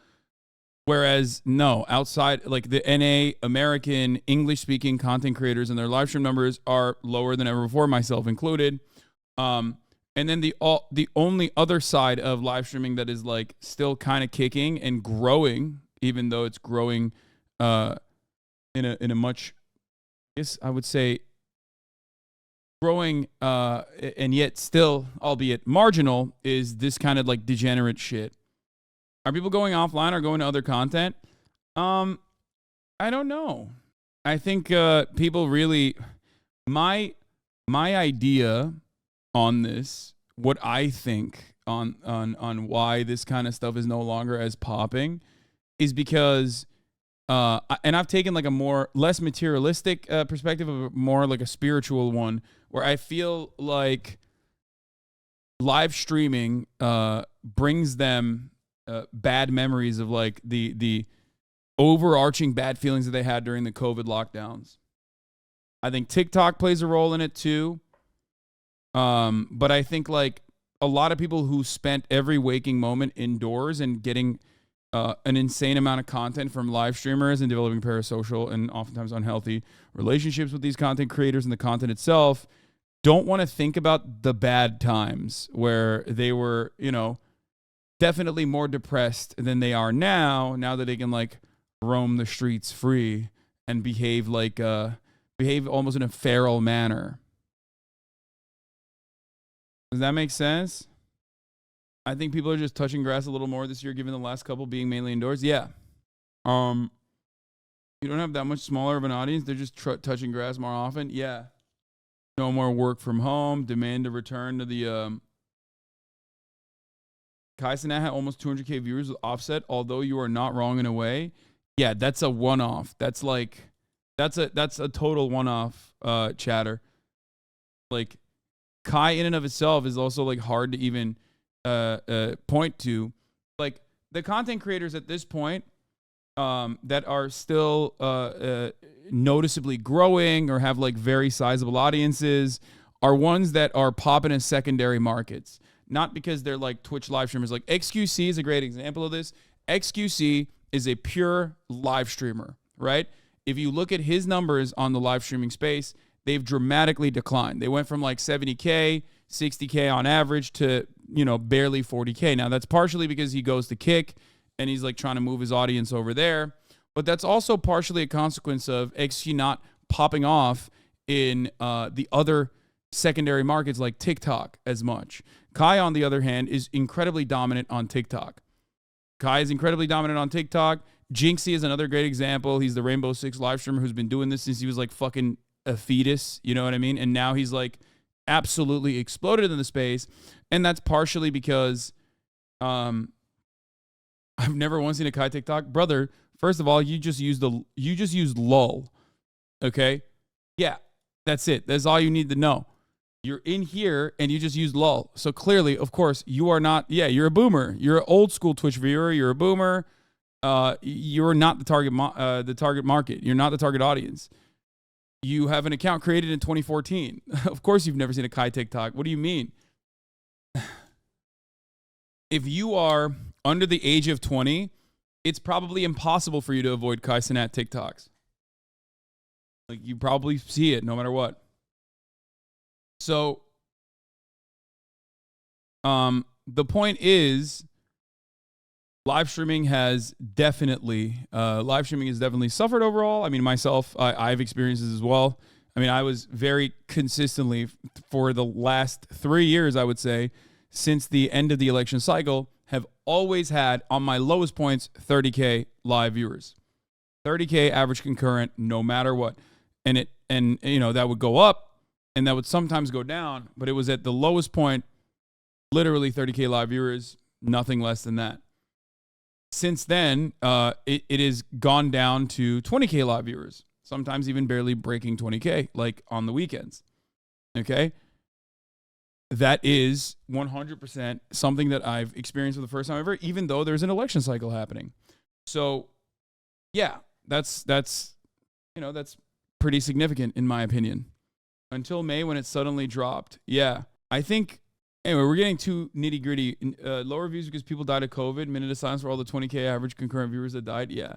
Whereas, no, outside, like the NA, American, English-speaking content creators and their live stream numbers are lower than ever before, myself included. And then the only other side of live streaming that is like still kind of kicking and growing, even though it's growing in a much, I guess I would say, growing and yet still, albeit marginal, is this kind of like degenerate shit. Are people going offline or going to other content? I don't know. I think people really, my idea on this, what I think on why this kind of stuff is no longer as popping, is because and I've taken like a more less materialistic perspective, of more like a spiritual one, where I feel like live streaming brings them bad memories of like the overarching bad feelings that they had during the COVID lockdowns. I think TikTok plays a role in it too. But I think like a lot of people who spent every waking moment indoors and getting an insane amount of content from live streamers and developing parasocial and oftentimes unhealthy relationships with these content creators and the content itself don't want to think about the bad times where they were, you know, definitely more depressed than they are now that they can like roam the streets free and behave almost in a feral manner. Does that make sense? I think people are just touching grass a little more this year, given the last couple being mainly indoors. Yeah. You don't have that much smaller of an audience. They're just touching grass more often. Yeah. No more work from home. Demand to return to the Kai Cenat had almost 200K viewers with Offset, although you are not wrong in a way. Yeah, that's a one-off. That's a total one-off chatter. Like, Kai in and of itself is also like hard to even point to. Like, the content creators at this point that are still noticeably growing or have like very sizable audiences are ones that are popping in secondary markets. Not because they're like Twitch live streamers. Like XQC is a great example of this. XQC is a pure live streamer, right? If you look at his numbers on the live streaming space, they've dramatically declined. They went from like 70K, 60K on average to, you know, barely 40K. Now that's partially because he goes to Kick and he's like trying to move his audience over there. But that's also partially a consequence of XQC not popping off in the other secondary markets like TikTok as much. Kai, on the other hand, is incredibly dominant on TikTok. Kai is incredibly dominant on TikTok. Jinxie is another great example. He's the Rainbow Six live streamer who's been doing this since he was like fucking a fetus, you know what I mean? And now he's like absolutely exploded in the space. And that's partially because I've never once seen a Kai TikTok. Brother, first of all, you just used lull. Okay? Yeah, that's it. That's all you need to know. You're in here and you just used lull. So clearly, of course, you are not, you're a boomer. You're an old school Twitch viewer. You're a boomer. You're not the target market. You're not the target audience. You have an account created in 2014. Of course, you've never seen a Kai TikTok. What do you mean? If you are under the age of 20, it's probably impossible for you to avoid Kai Cenat TikToks. Like, you probably see it no matter what. So, the point is, live streaming has definitely suffered overall. I mean, myself, I've experienced this as well. I mean, I was very consistently for the last 3 years, I would say, since the end of the election cycle, have always had on my lowest points 30K live viewers, 30K average concurrent, no matter what, and you know that would go up. And that would sometimes go down, but it was at the lowest point, literally 30K live viewers, nothing less than that. Since then, it has gone down to 20K live viewers, sometimes even barely breaking 20K, like on the weekends. Okay? That is 100% something that I've experienced for the first time ever, even though there's an election cycle happening. So, yeah, that's pretty significant in my opinion. Until May when it suddenly dropped. Yeah. I think, anyway, we're getting too nitty gritty. Lower views because people died of COVID. Minute of silence for all the 20K average concurrent viewers that died. Yeah.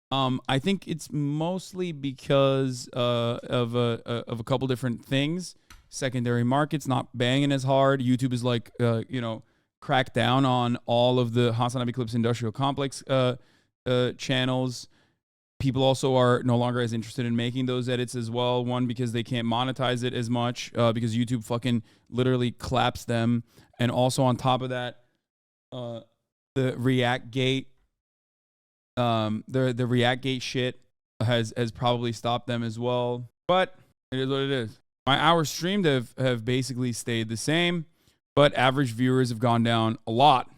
I think it's mostly because of a couple different things. secondary markets not banging as hard. YouTube is like, cracked down on all of the Hasanabi Clips industrial complex channels. People also are no longer as interested in making those edits as well. One, because they can't monetize it as much because YouTube fucking literally claps them. And also on top of that, the React Gate, the React Gate shit has probably stopped them as well. But it is what it is. My hours streamed have basically stayed the same, but average viewers have gone down a lot,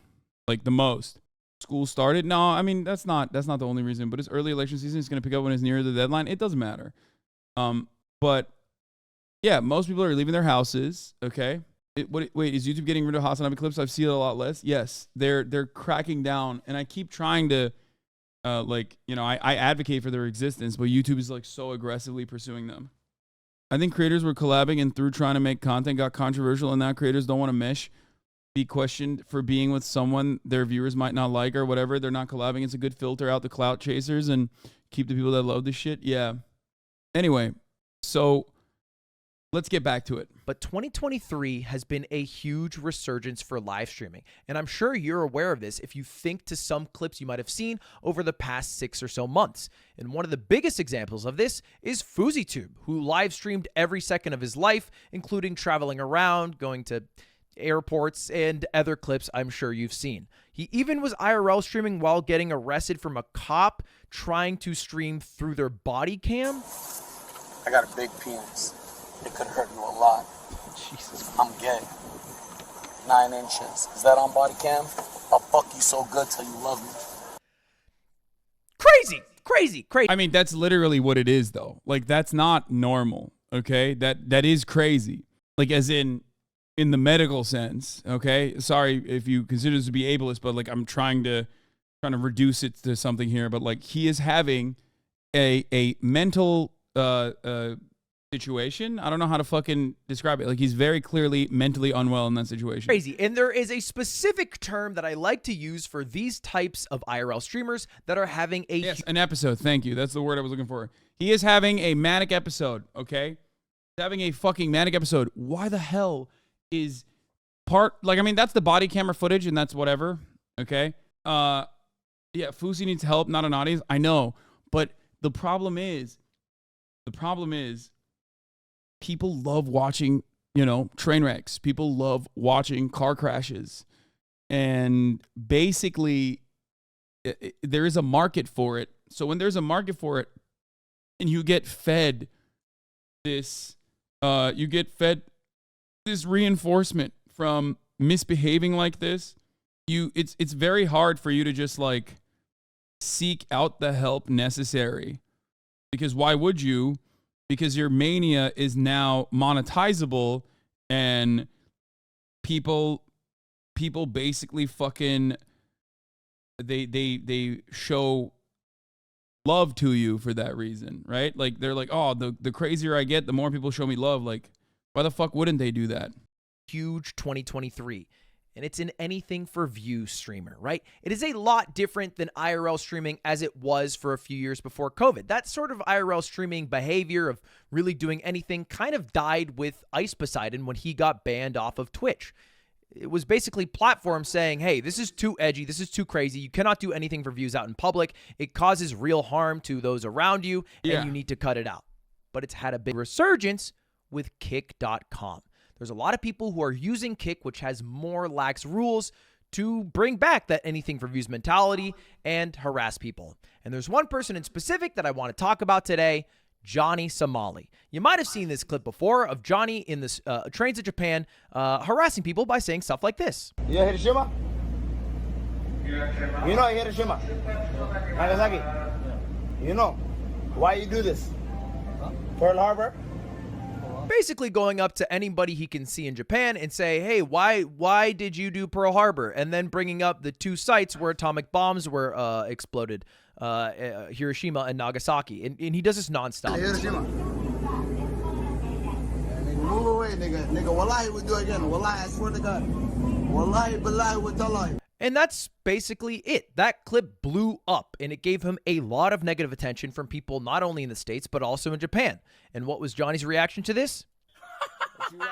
like the most. School started. No, I mean that's not the only reason. But it's early election season. It's going to pick up when it's near the deadline. It doesn't matter. But yeah, most people are leaving their houses. Okay. Wait, is YouTube getting rid of Hasanabi Clips? I've seen it a lot less. Yes, they're cracking down, and I keep trying to, I advocate for their existence, but YouTube is like so aggressively pursuing them. I think creators were collabing and through trying to make content got controversial, and now creators don't want to mesh, be questioned for being with someone their viewers might not like or whatever. They're not collabing. It's a good filter out the clout chasers and keep the people that love this shit. Yeah. Anyway, so let's get back to it. But 2023 has been a huge resurgence for live streaming. And I'm sure you're aware of this if you think to some clips you might have seen over the past 6 or so months. And one of the biggest examples of this is FouseyTube, who live streamed every second of his life, including traveling around, going to airports, and other clips I'm sure you've seen. He even was IRL streaming while getting arrested from a cop trying to stream through their body cam. I got a big penis. It could hurt you a lot. Jesus. I'm gay. 9 inches. Is that on body cam? I'll fuck you so good till you love me. Crazy. I mean, that's literally what it is, though. Like, that's not normal, okay? That is crazy. Like, as in the medical sense, okay? Sorry if you consider this to be ableist, but, like, I'm trying to reduce it to something here. But, like, he is having a mental situation. I don't know how to fucking describe it. Like, he's very clearly mentally unwell in that situation. Crazy. And there is a specific term that I like to use for these types of IRL streamers that are having an episode. Thank you. That's the word I was looking for. He is having a manic episode, okay? He's having a fucking manic episode. Why the hell is that's the body camera footage and that's whatever, okay? Yeah, Fousey needs help, not an audience. I know, but the problem is people love watching, train wrecks. People love watching car crashes. And basically, there is a market for it. So when there's a market for it and you get fed this reinforcement from misbehaving like this, it's very hard for you to just like seek out the help necessary. Because why would you? Because your mania is now monetizable and people basically fucking they show love to you for that reason, right? Like they're like, oh, the crazier I get, the more people show me love. Like, why the fuck wouldn't they do that? Huge 2023. And it's an anything for view streamer, right? It is a lot different than IRL streaming as it was for a few years before COVID. That sort of IRL streaming behavior of really doing anything kind of died with Ice Poseidon when he got banned off of Twitch. It was basically platforms saying, hey, this is too edgy, this is too crazy, you cannot do anything for views out in public, it causes real harm to those around you, and you need to cut it out. But it's had a big resurgence with Kick.com. There's a lot of people who are using Kick, which has more lax rules, to bring back that anything for views mentality and harass people. And there's one person in specific that I want to talk about today, Johnny Somali. You might have seen this clip before of Johnny in this trains to Japan harassing people by saying stuff like this. You know Hiroshima? You know Hiroshima? Nagasaki? You know why you do this? Pearl Harbor? Basically going up to anybody he can see in Japan and say, hey, why did you do Pearl Harbor? And then bringing up the 2 sites where atomic bombs were exploded, Hiroshima and Nagasaki. And he does this nonstop. Hiroshima. Nigga, move away, nigga. Nigga, wallahi, we do it again. Wallahi, I swear to God. Wallahi, billahi, wa tallahi. And that's basically it. That clip blew up, and it gave him a lot of negative attention from people not only in the States, but also in Japan. And what was Johnny's reaction to this? you right.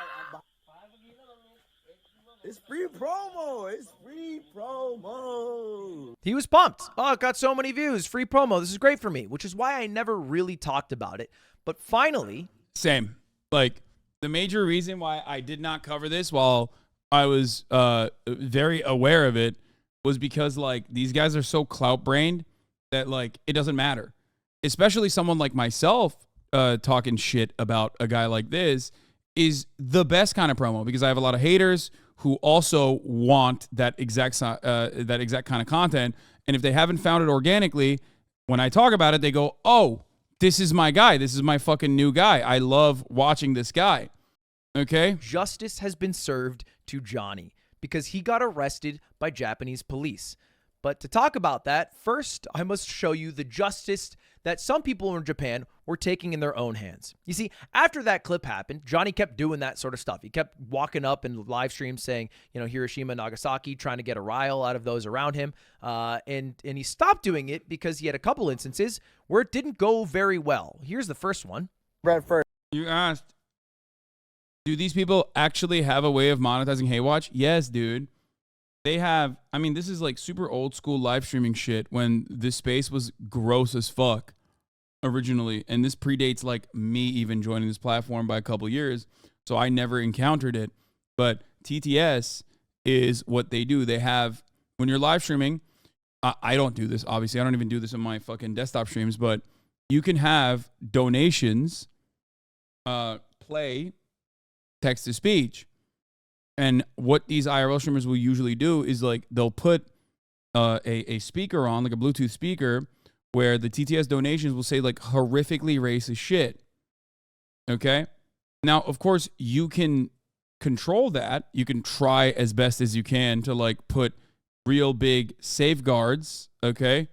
It's free promo. It's free promo. He was pumped. Oh, it got so many views. Free promo. This is great for me, which is why I never really talked about it. But finally. Same. Like, the major reason why I did not cover this while I was very aware of it was because, like, these guys are so clout-brained that, like, it doesn't matter. Especially someone like myself talking shit about a guy like this is the best kind of promo because I have a lot of haters who also want that exact kind of content. And if they haven't found it organically, when I talk about it, they go, oh, this is my guy. This is my fucking new guy. I love watching this guy. Okay? Justice has been served to Johnny because he got arrested by Japanese police. But to talk about that, first, I must show you the justice that some people in Japan were taking in their own hands. You see, after that clip happened, Johnny kept doing that sort of stuff. He kept walking up in live streams saying, you know, Hiroshima, Nagasaki, trying to get a rile out of those around him. And he stopped doing it because he had a couple instances where it didn't go very well. Here's the first one. Brad first. You asked, do these people actually have a way of monetizing HAVOC? Yes, dude. They have, I mean, this is like super old school live streaming shit when this space was gross as fuck originally. And this predates like me even joining this platform by a couple years. So I never encountered it. But TTS is what they do. They have, when you're live streaming, I don't do this, obviously. I don't even do this in my fucking desktop streams. But you can have donations play text to speech. And what these IRL streamers will usually do is like they'll put a speaker on, like a Bluetooth speaker, where the TTS donations will say like horrifically racist shit. Okay? Now, of course, you can control that. You can try as best as you can to like put real big safeguards, okay,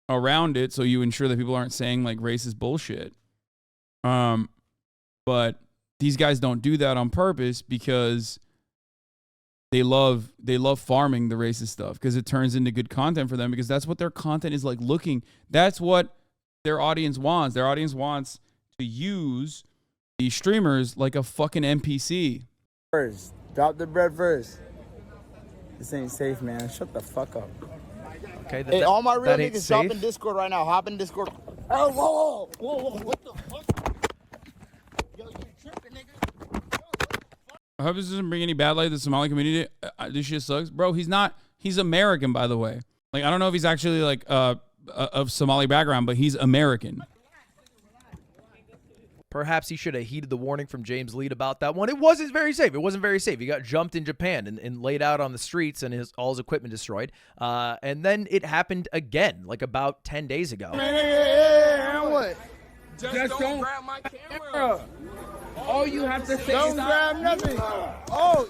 around it so you ensure that people aren't saying like racist bullshit. But these guys don't do that on purpose because they love farming the racist stuff because it turns into good content for them because that's what their content is like looking. That's what their audience wants. Their audience wants to use these streamers like a fucking NPC. First. Drop the bread first. This ain't safe, man. Shut the fuck up. Okay, hey, all my real niggas drop in Discord right now. Hop in Discord. Oh, whoa, whoa, whoa, what the fuck? Yo, you tripping, nigga. I hope this doesn't bring any bad light to the Somali community. This shit sucks. Bro, he's not. He's American, by the way. Like, I don't know if he's actually, like, of Somali background, but he's American. Perhaps he should have heeded the warning from James Lead about that one. It wasn't very safe. It wasn't very safe. He got jumped in Japan and laid out on the streets and all his equipment destroyed. And then it happened again, like about 10 days ago. What? Just don't grab my camera. All you have to say Don't is grab nothing. Oh.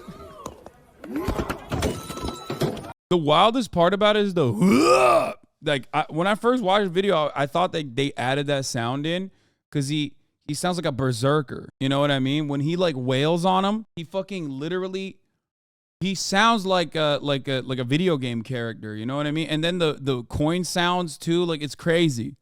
The wildest part about it is the like when I first watched the video, I thought they added that sound in because he sounds like a berserker. You know what I mean? When he like wails on him, he fucking literally he sounds like a video game character. You know what I mean? And then the coin sounds too, like it's crazy.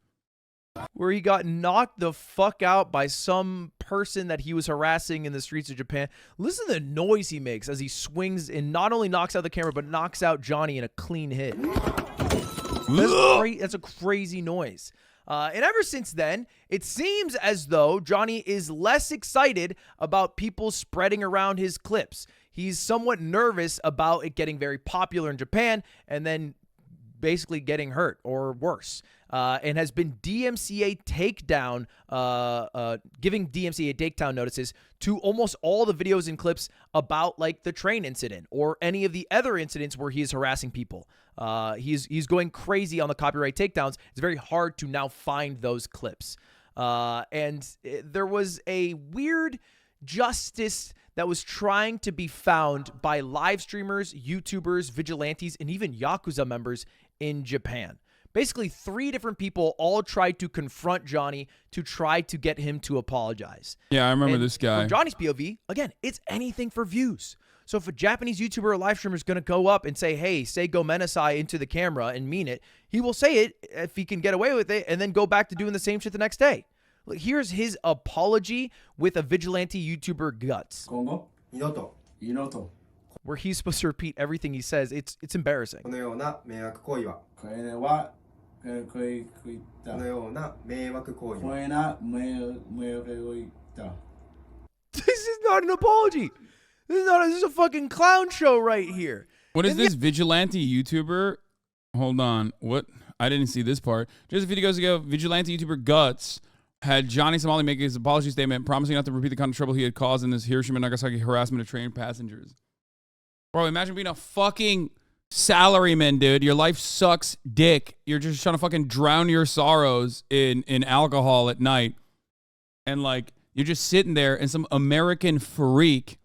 Where he got knocked the fuck out by some person that he was harassing in the streets of Japan. Listen to the noise he makes as he swings and not only knocks out the camera, but knocks out Johnny in a clean hit. That's a crazy noise. And ever since then, it seems as though Johnny is less excited about people spreading around his clips. He's somewhat nervous about it getting very popular in Japan and then basically getting hurt or worse. And has been DMCA takedown, giving DMCA takedown notices to almost all the videos and clips about like the train incident or any of the other incidents where he is harassing people. He's going crazy on the copyright takedowns. It's very hard to now find those clips. And there was a weird justice that was trying to be found by live streamers, YouTubers, vigilantes, and even Yakuza members in Japan. Basically, 3 different people all tried to confront Johnny to try to get him to apologize. Yeah, I remember this guy. From Johnny's POV, again, it's anything for views. So if a Japanese YouTuber or live streamer is going to go up and say, hey, say Gomenasai into the camera and mean it, he will say it if he can get away with it and then go back to doing the same shit the next day. Here's his apology with a vigilante YouTuber Guts, where he's supposed to repeat everything he says. It's embarrassing. This is not an apology. This is a fucking clown show right here. What is this vigilante YouTuber? Hold on. What? I didn't see this part. Just a few days ago, vigilante YouTuber Guts had Johnny Somali make his apology statement, promising not to repeat the kind of trouble he had caused in this Hiroshima and Nagasaki harassment of train passengers. Bro, imagine being a fucking salaryman, dude. Your life sucks dick. You're just trying to fucking drown your sorrows in alcohol at night. And like, you're just sitting there and some American freak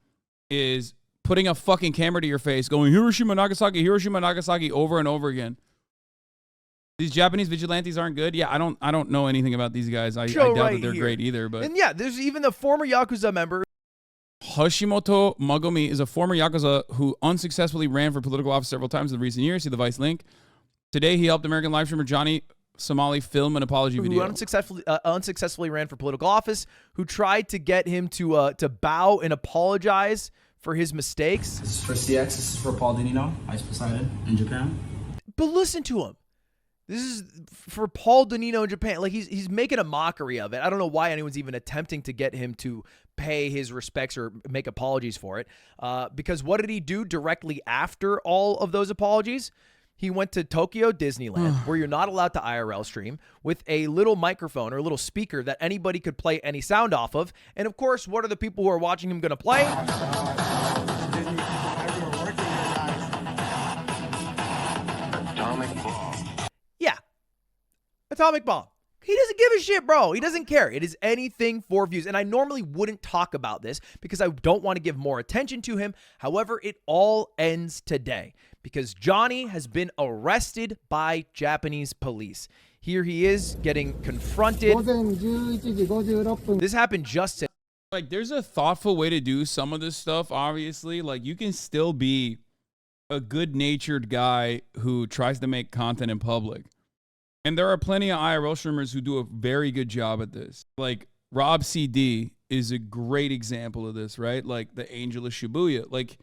is putting a fucking camera to your face going Hiroshima, Nagasaki over and over again. These Japanese vigilantes aren't good. Yeah, I don't know anything about these guys. I doubt that they're great either. But and yeah, there's even the former Yakuza member. Hashimoto Mogumi is a former Yakuza who unsuccessfully ran for political office several times in the recent years. See the Vice link. Today, he helped American live streamer Johnny Somali film an apology video. Who unsuccessfully ran for political office, who tried to get him to bow and apologize for his mistakes. This is for CX. This is for Paul Dinino, Ice Poseidon in Japan. But listen to him. This is for Paul Dinino in Japan. Like, he's making a mockery of it. I don't know why anyone's even attempting to get him to pay his respects or make apologies for it. Because what did he do directly after all of those apologies? He went to Tokyo Disneyland, where you're not allowed to IRL stream, with a little microphone or a little speaker that anybody could play any sound off of. And of course, what are the people who are watching him going to play? Atomic bomb. Yeah. Atomic bomb. He doesn't give a shit, bro. He doesn't care. It is anything for views. And I normally wouldn't talk about this because I don't want to give more attention to him. However, it all ends today because Johnny has been arrested by Japanese police. Here he is getting confronted. This happened just today. Like, there's a thoughtful way to do some of this stuff, obviously. Like, you can still be a good-natured guy who tries to make content in public. And there are plenty of IRL streamers who do a very good job at this. Like, Rob CD is a great example of this, right? Like, the Angel of Shibuya. Like,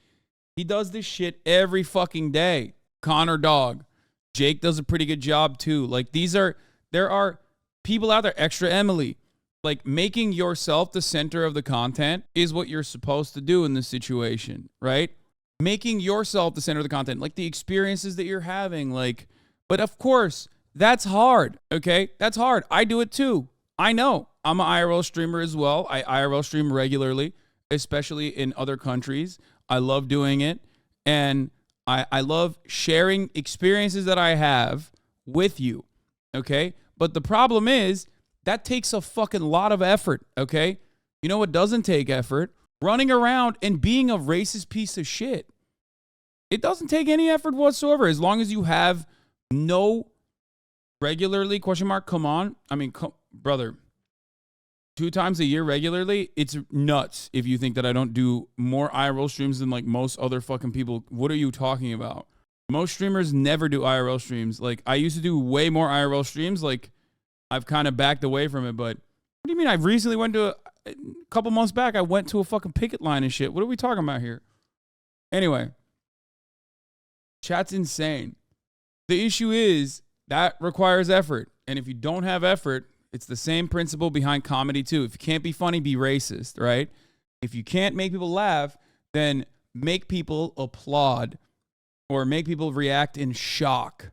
he does this shit every fucking day. Connor Dog. Jake does a pretty good job, too. Like, there are people out there, Extra Emily. Like, making yourself the center of the content is what you're supposed to do in this situation, right? Making yourself the center of the content. Like, the experiences that you're having. Like, but of course, that's hard, okay? That's hard. I do it too. I know. I'm an IRL streamer as well. I IRL stream regularly, especially in other countries. I love doing it. And I love sharing experiences that I have with you, okay? But the problem is that takes a fucking lot of effort, okay? You know what doesn't take effort? Running around and being a racist piece of shit. It doesn't take any effort whatsoever as long as you have no... regularly, question mark, come on. I mean, brother, 2 times a year regularly, it's nuts if you think that I don't do more IRL streams than like most other fucking people. What are you talking about? Most streamers never do IRL streams. Like, I used to do way more IRL streams. Like, I've kind of backed away from it, but what do you mean? I recently went to a couple months back, I went to a fucking picket line and shit. What are we talking about here? Anyway, chat's insane. The issue is, that requires effort. And if you don't have effort, it's the same principle behind comedy too. If you can't be funny, be racist, right? If you can't make people laugh, then make people applaud or make people react in shock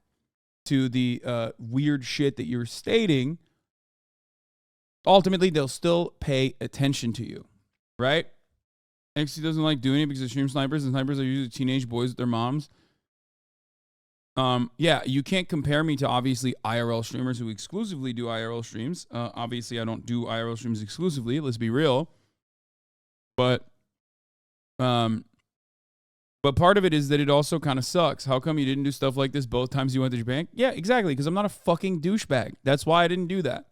to the weird shit that you're stating. Ultimately, they'll still pay attention to you, right? XC doesn't like doing it because of stream snipers, and snipers are usually teenage boys with their moms. Yeah, you can't compare me to obviously IRL streamers who exclusively do IRL streams. Obviously, I don't do IRL streams exclusively. Let's be real. But part of it is that it also kind of sucks. How come you didn't do stuff like this both times you went to Japan? Yeah, exactly, because I'm not a fucking douchebag. That's why I didn't do that.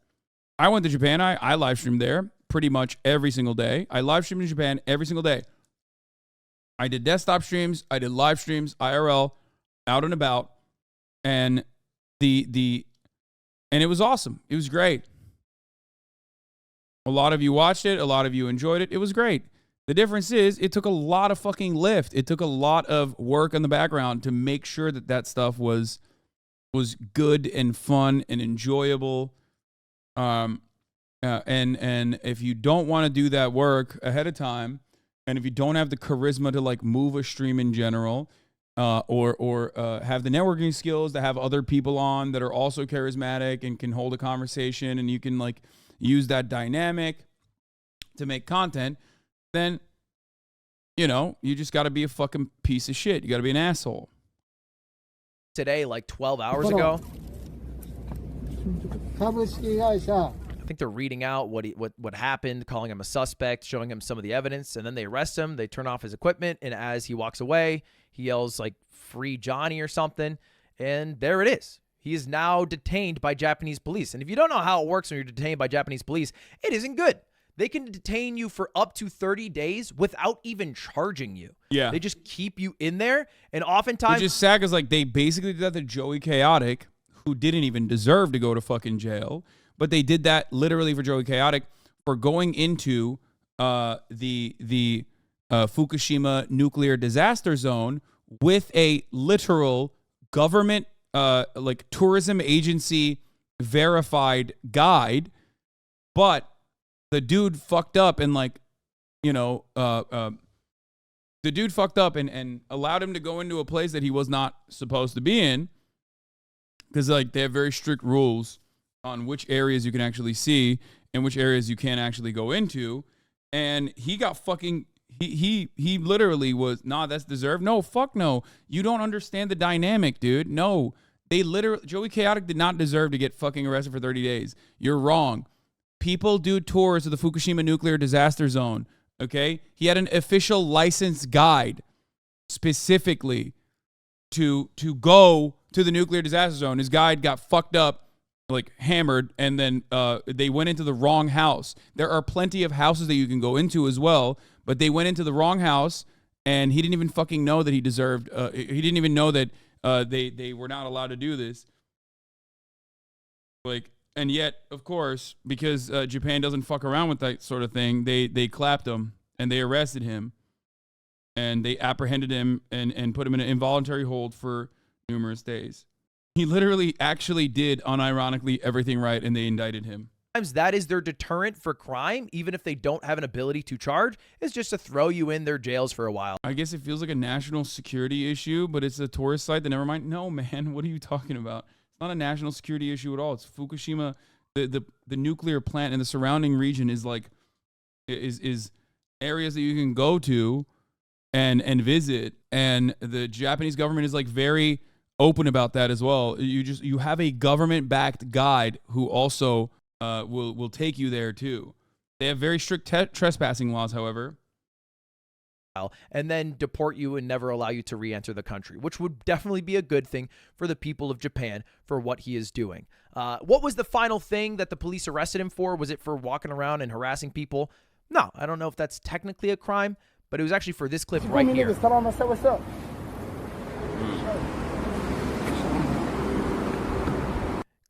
I went to Japan. I live streamed there pretty much every single day. I live streamed in Japan every single day. I did desktop streams. I did live streams, IRL, out and about. And and it was awesome. It was great. A lot of you watched it. A lot of you enjoyed it. It was great. The difference is it took a lot of fucking lift. It took a lot of work in the background to make sure that that stuff was good and fun and enjoyable. And if you don't want to do that work ahead of time, and if you don't have the charisma to like move a stream in general, or have the networking skills to have other people on that are also charismatic and can hold a conversation, and you can like use that dynamic to make content, then, you know, you just got to be a fucking piece of shit. You got to be an asshole. Today, like 12 hours ago, I think they're reading out what happened, calling him a suspect, showing him some of the evidence, and then they arrest him. They turn off his equipment, and as he walks away, he yells like "Free Johnny" or something, and there it is. He is now detained by Japanese police. And if you don't know how it works when you're detained by Japanese police, it isn't good. They can detain you for up to 30 days without even charging you. Yeah. They just keep you in there, and oftentimes... Which is sad because, like, they basically did that to Joey Chaotic, who didn't even deserve to go to fucking jail. But they did that literally for Joey Chaotic for going into the Fukushima nuclear disaster zone with a literal government like tourism agency verified guide, but the dude fucked up and like, you know, the dude fucked up and allowed him to go into a place that he was not supposed to be in, because like they have very strict rules on which areas you can actually see and which areas you can't actually go into. And he got fucking, he literally was, nah, that's deserved. No, fuck no. You don't understand the dynamic, dude. No, they literally, Joey Chaotic did not deserve to get fucking arrested for 30 days. You're wrong. People do tours of the Fukushima nuclear disaster zone, okay? He had an official licensed guide specifically to go to the nuclear disaster zone. His guide got fucked up, like hammered, and then they went into the wrong house. There are plenty of houses that you can go into as well, but they went into the wrong house, and he didn't even fucking know that he deserved, he didn't even know that they were not allowed to do this. Like, and yet, of course, because Japan doesn't fuck around with that sort of thing, they clapped him and they arrested him and they apprehended him and put him in an involuntary hold for numerous days. He literally actually did unironically everything right, and they indicted him. Sometimes that is their deterrent for crime, even if they don't have an ability to charge, is just to throw you in their jails for a while. I guess it feels like a national security issue, but it's a tourist site that never mind. No, man, what are you talking about? It's not a national security issue at all. It's Fukushima. The nuclear plant and the surrounding region is like is areas that you can go to and visit, and the Japanese government is like very open about that as well. You have a government-backed guide who also will take you there too. They have very strict trespassing laws, however. And then deport you and never allow you to re-enter the country, which would definitely be a good thing for the people of Japan for what he is doing. What was the final thing that the police arrested him for? Was it for walking around and harassing people? No, I don't know if that's technically a crime, but it was actually for this clip right here. What's up?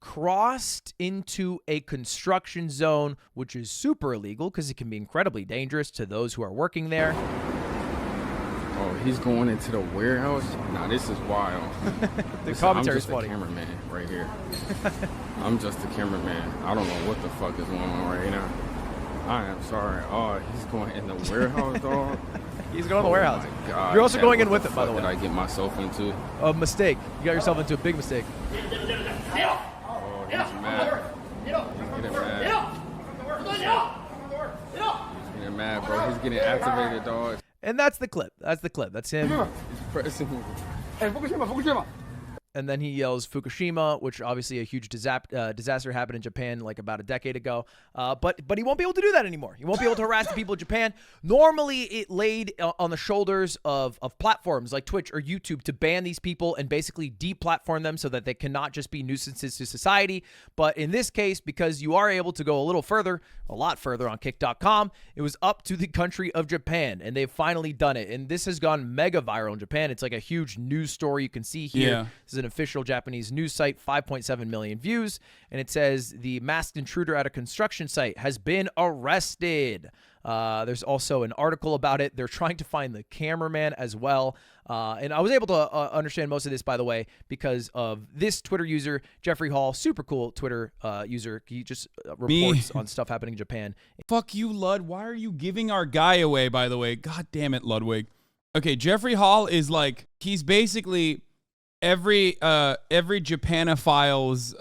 Crossed into a construction zone, which is super illegal because it can be incredibly dangerous to those who are working there. Oh, he's going into the warehouse? Nah, this is wild. The commentary is funny. I'm just a cameraman right here. I'm just a cameraman. I don't know what the fuck is going on right now. I am sorry. Oh, he's going in the warehouse, dog? He's going to the warehouse. My God. You're also going in What with it, by the way. What did I get myself into? A mistake. You got yourself into a big mistake. Oh, he's mad. He's getting mad, bro. He's getting activated, dog. And that's the clip. That's the clip. That's him. He's pressing. Hey, Fukushima. And then he yells Fukushima, which obviously a huge disaster happened in Japan like about a decade ago. But he won't be able to do that anymore. He won't be able to harass the people of Japan. Normally, it laid on the shoulders of platforms like Twitch or YouTube to ban these people and basically deplatform them so that they cannot just be nuisances to society. But in this case, because you are able to go a lot further on kick.com, it was up to the country of Japan, and they've finally done it. And this has gone mega viral in Japan. It's like a huge news story you can see here. Yeah. This is an an official Japanese news site, 5.7 million views. And it says the masked intruder at a construction site has been arrested. There's also an article about it. They're trying to find the cameraman as well. And I was able to understand most of this, by the way, because of this Twitter user, Jeffrey Hall, super cool Twitter user. He just reports on stuff happening in Japan. Fuck you, Lud. Why are you giving our guy away, by the way? God damn it, Ludwig. Okay, Jeffrey Hall is like, he's basically every Japanophile's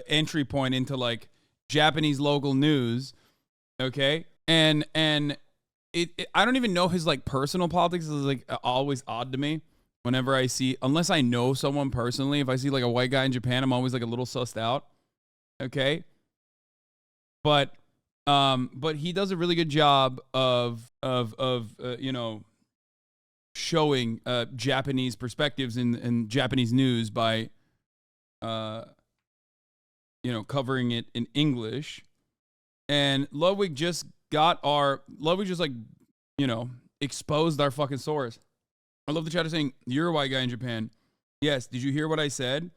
entry point into like Japanese local news. Okay. And it I don't even know his like personal politics. Is like always odd to me whenever I see, unless I know someone personally. If I see like a white guy in Japan, I'm always like a little sussed out. Okay. But he does a really good job of you know, showing Japanese perspectives in Japanese news by you know, covering it in English. And Ludwig just like, you know, exposed our fucking source. I love the chat saying, you're a white guy in Japan. Yes, did you hear what I said?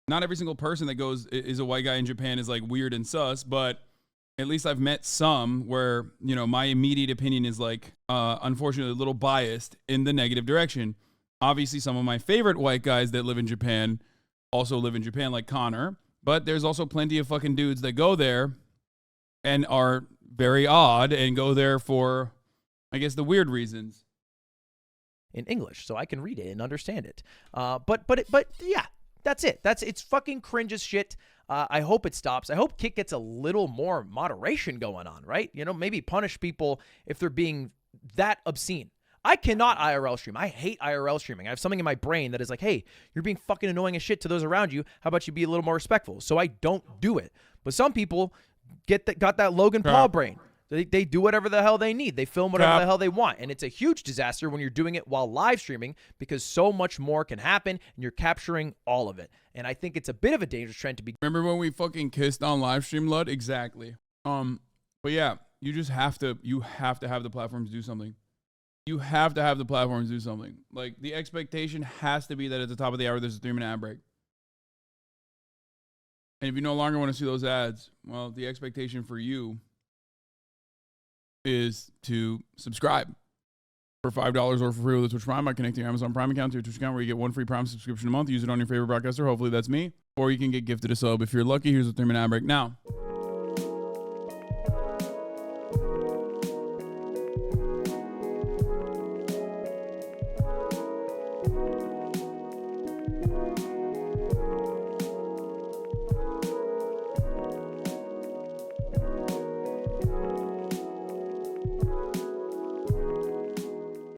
Not every single person that goes is a white guy in Japan is like weird and sus, but at least I've met some where, you know, my immediate opinion is like, unfortunately, a little biased in the negative direction. Obviously, some of my favorite white guys that live in Japan also live in Japan, like Connor, but there's also plenty of fucking dudes that go there and are very odd and go there for, I guess, the weird reasons. In English, so I can read it and understand it. But yeah, that's it. It's fucking cringe as shit. I hope it stops. I hope Kick gets a little more moderation going on, right? You know, maybe punish people if they're being that obscene. I cannot IRL stream. I hate IRL streaming. I have something in my brain that is like, hey, you're being fucking annoying as shit to those around you. How about you be a little more respectful? So I don't do it. But some people got that Logan Paul brain. They do whatever the hell they need. They film whatever the hell they want. And it's a huge disaster when you're doing it while live streaming because so much more can happen and you're capturing all of it. And I think it's a bit of a dangerous trend to be. Remember when we fucking kissed on live stream, Lud? Exactly. But yeah, you have to have the platforms do something. You have to have the platforms do something. Like, the expectation has to be that at the top of the hour, there's a 3-minute ad break. And if you no longer want to see those ads, well, the expectation for you is to subscribe for $5 or for free with the Twitch Prime by connecting your Amazon Prime account to your Twitch account, where you get 1 free Prime subscription a month. Use it on your favorite broadcaster. Hopefully that's me. Or you can get gifted a sub if you're lucky. Here's a 3-minute ad break now.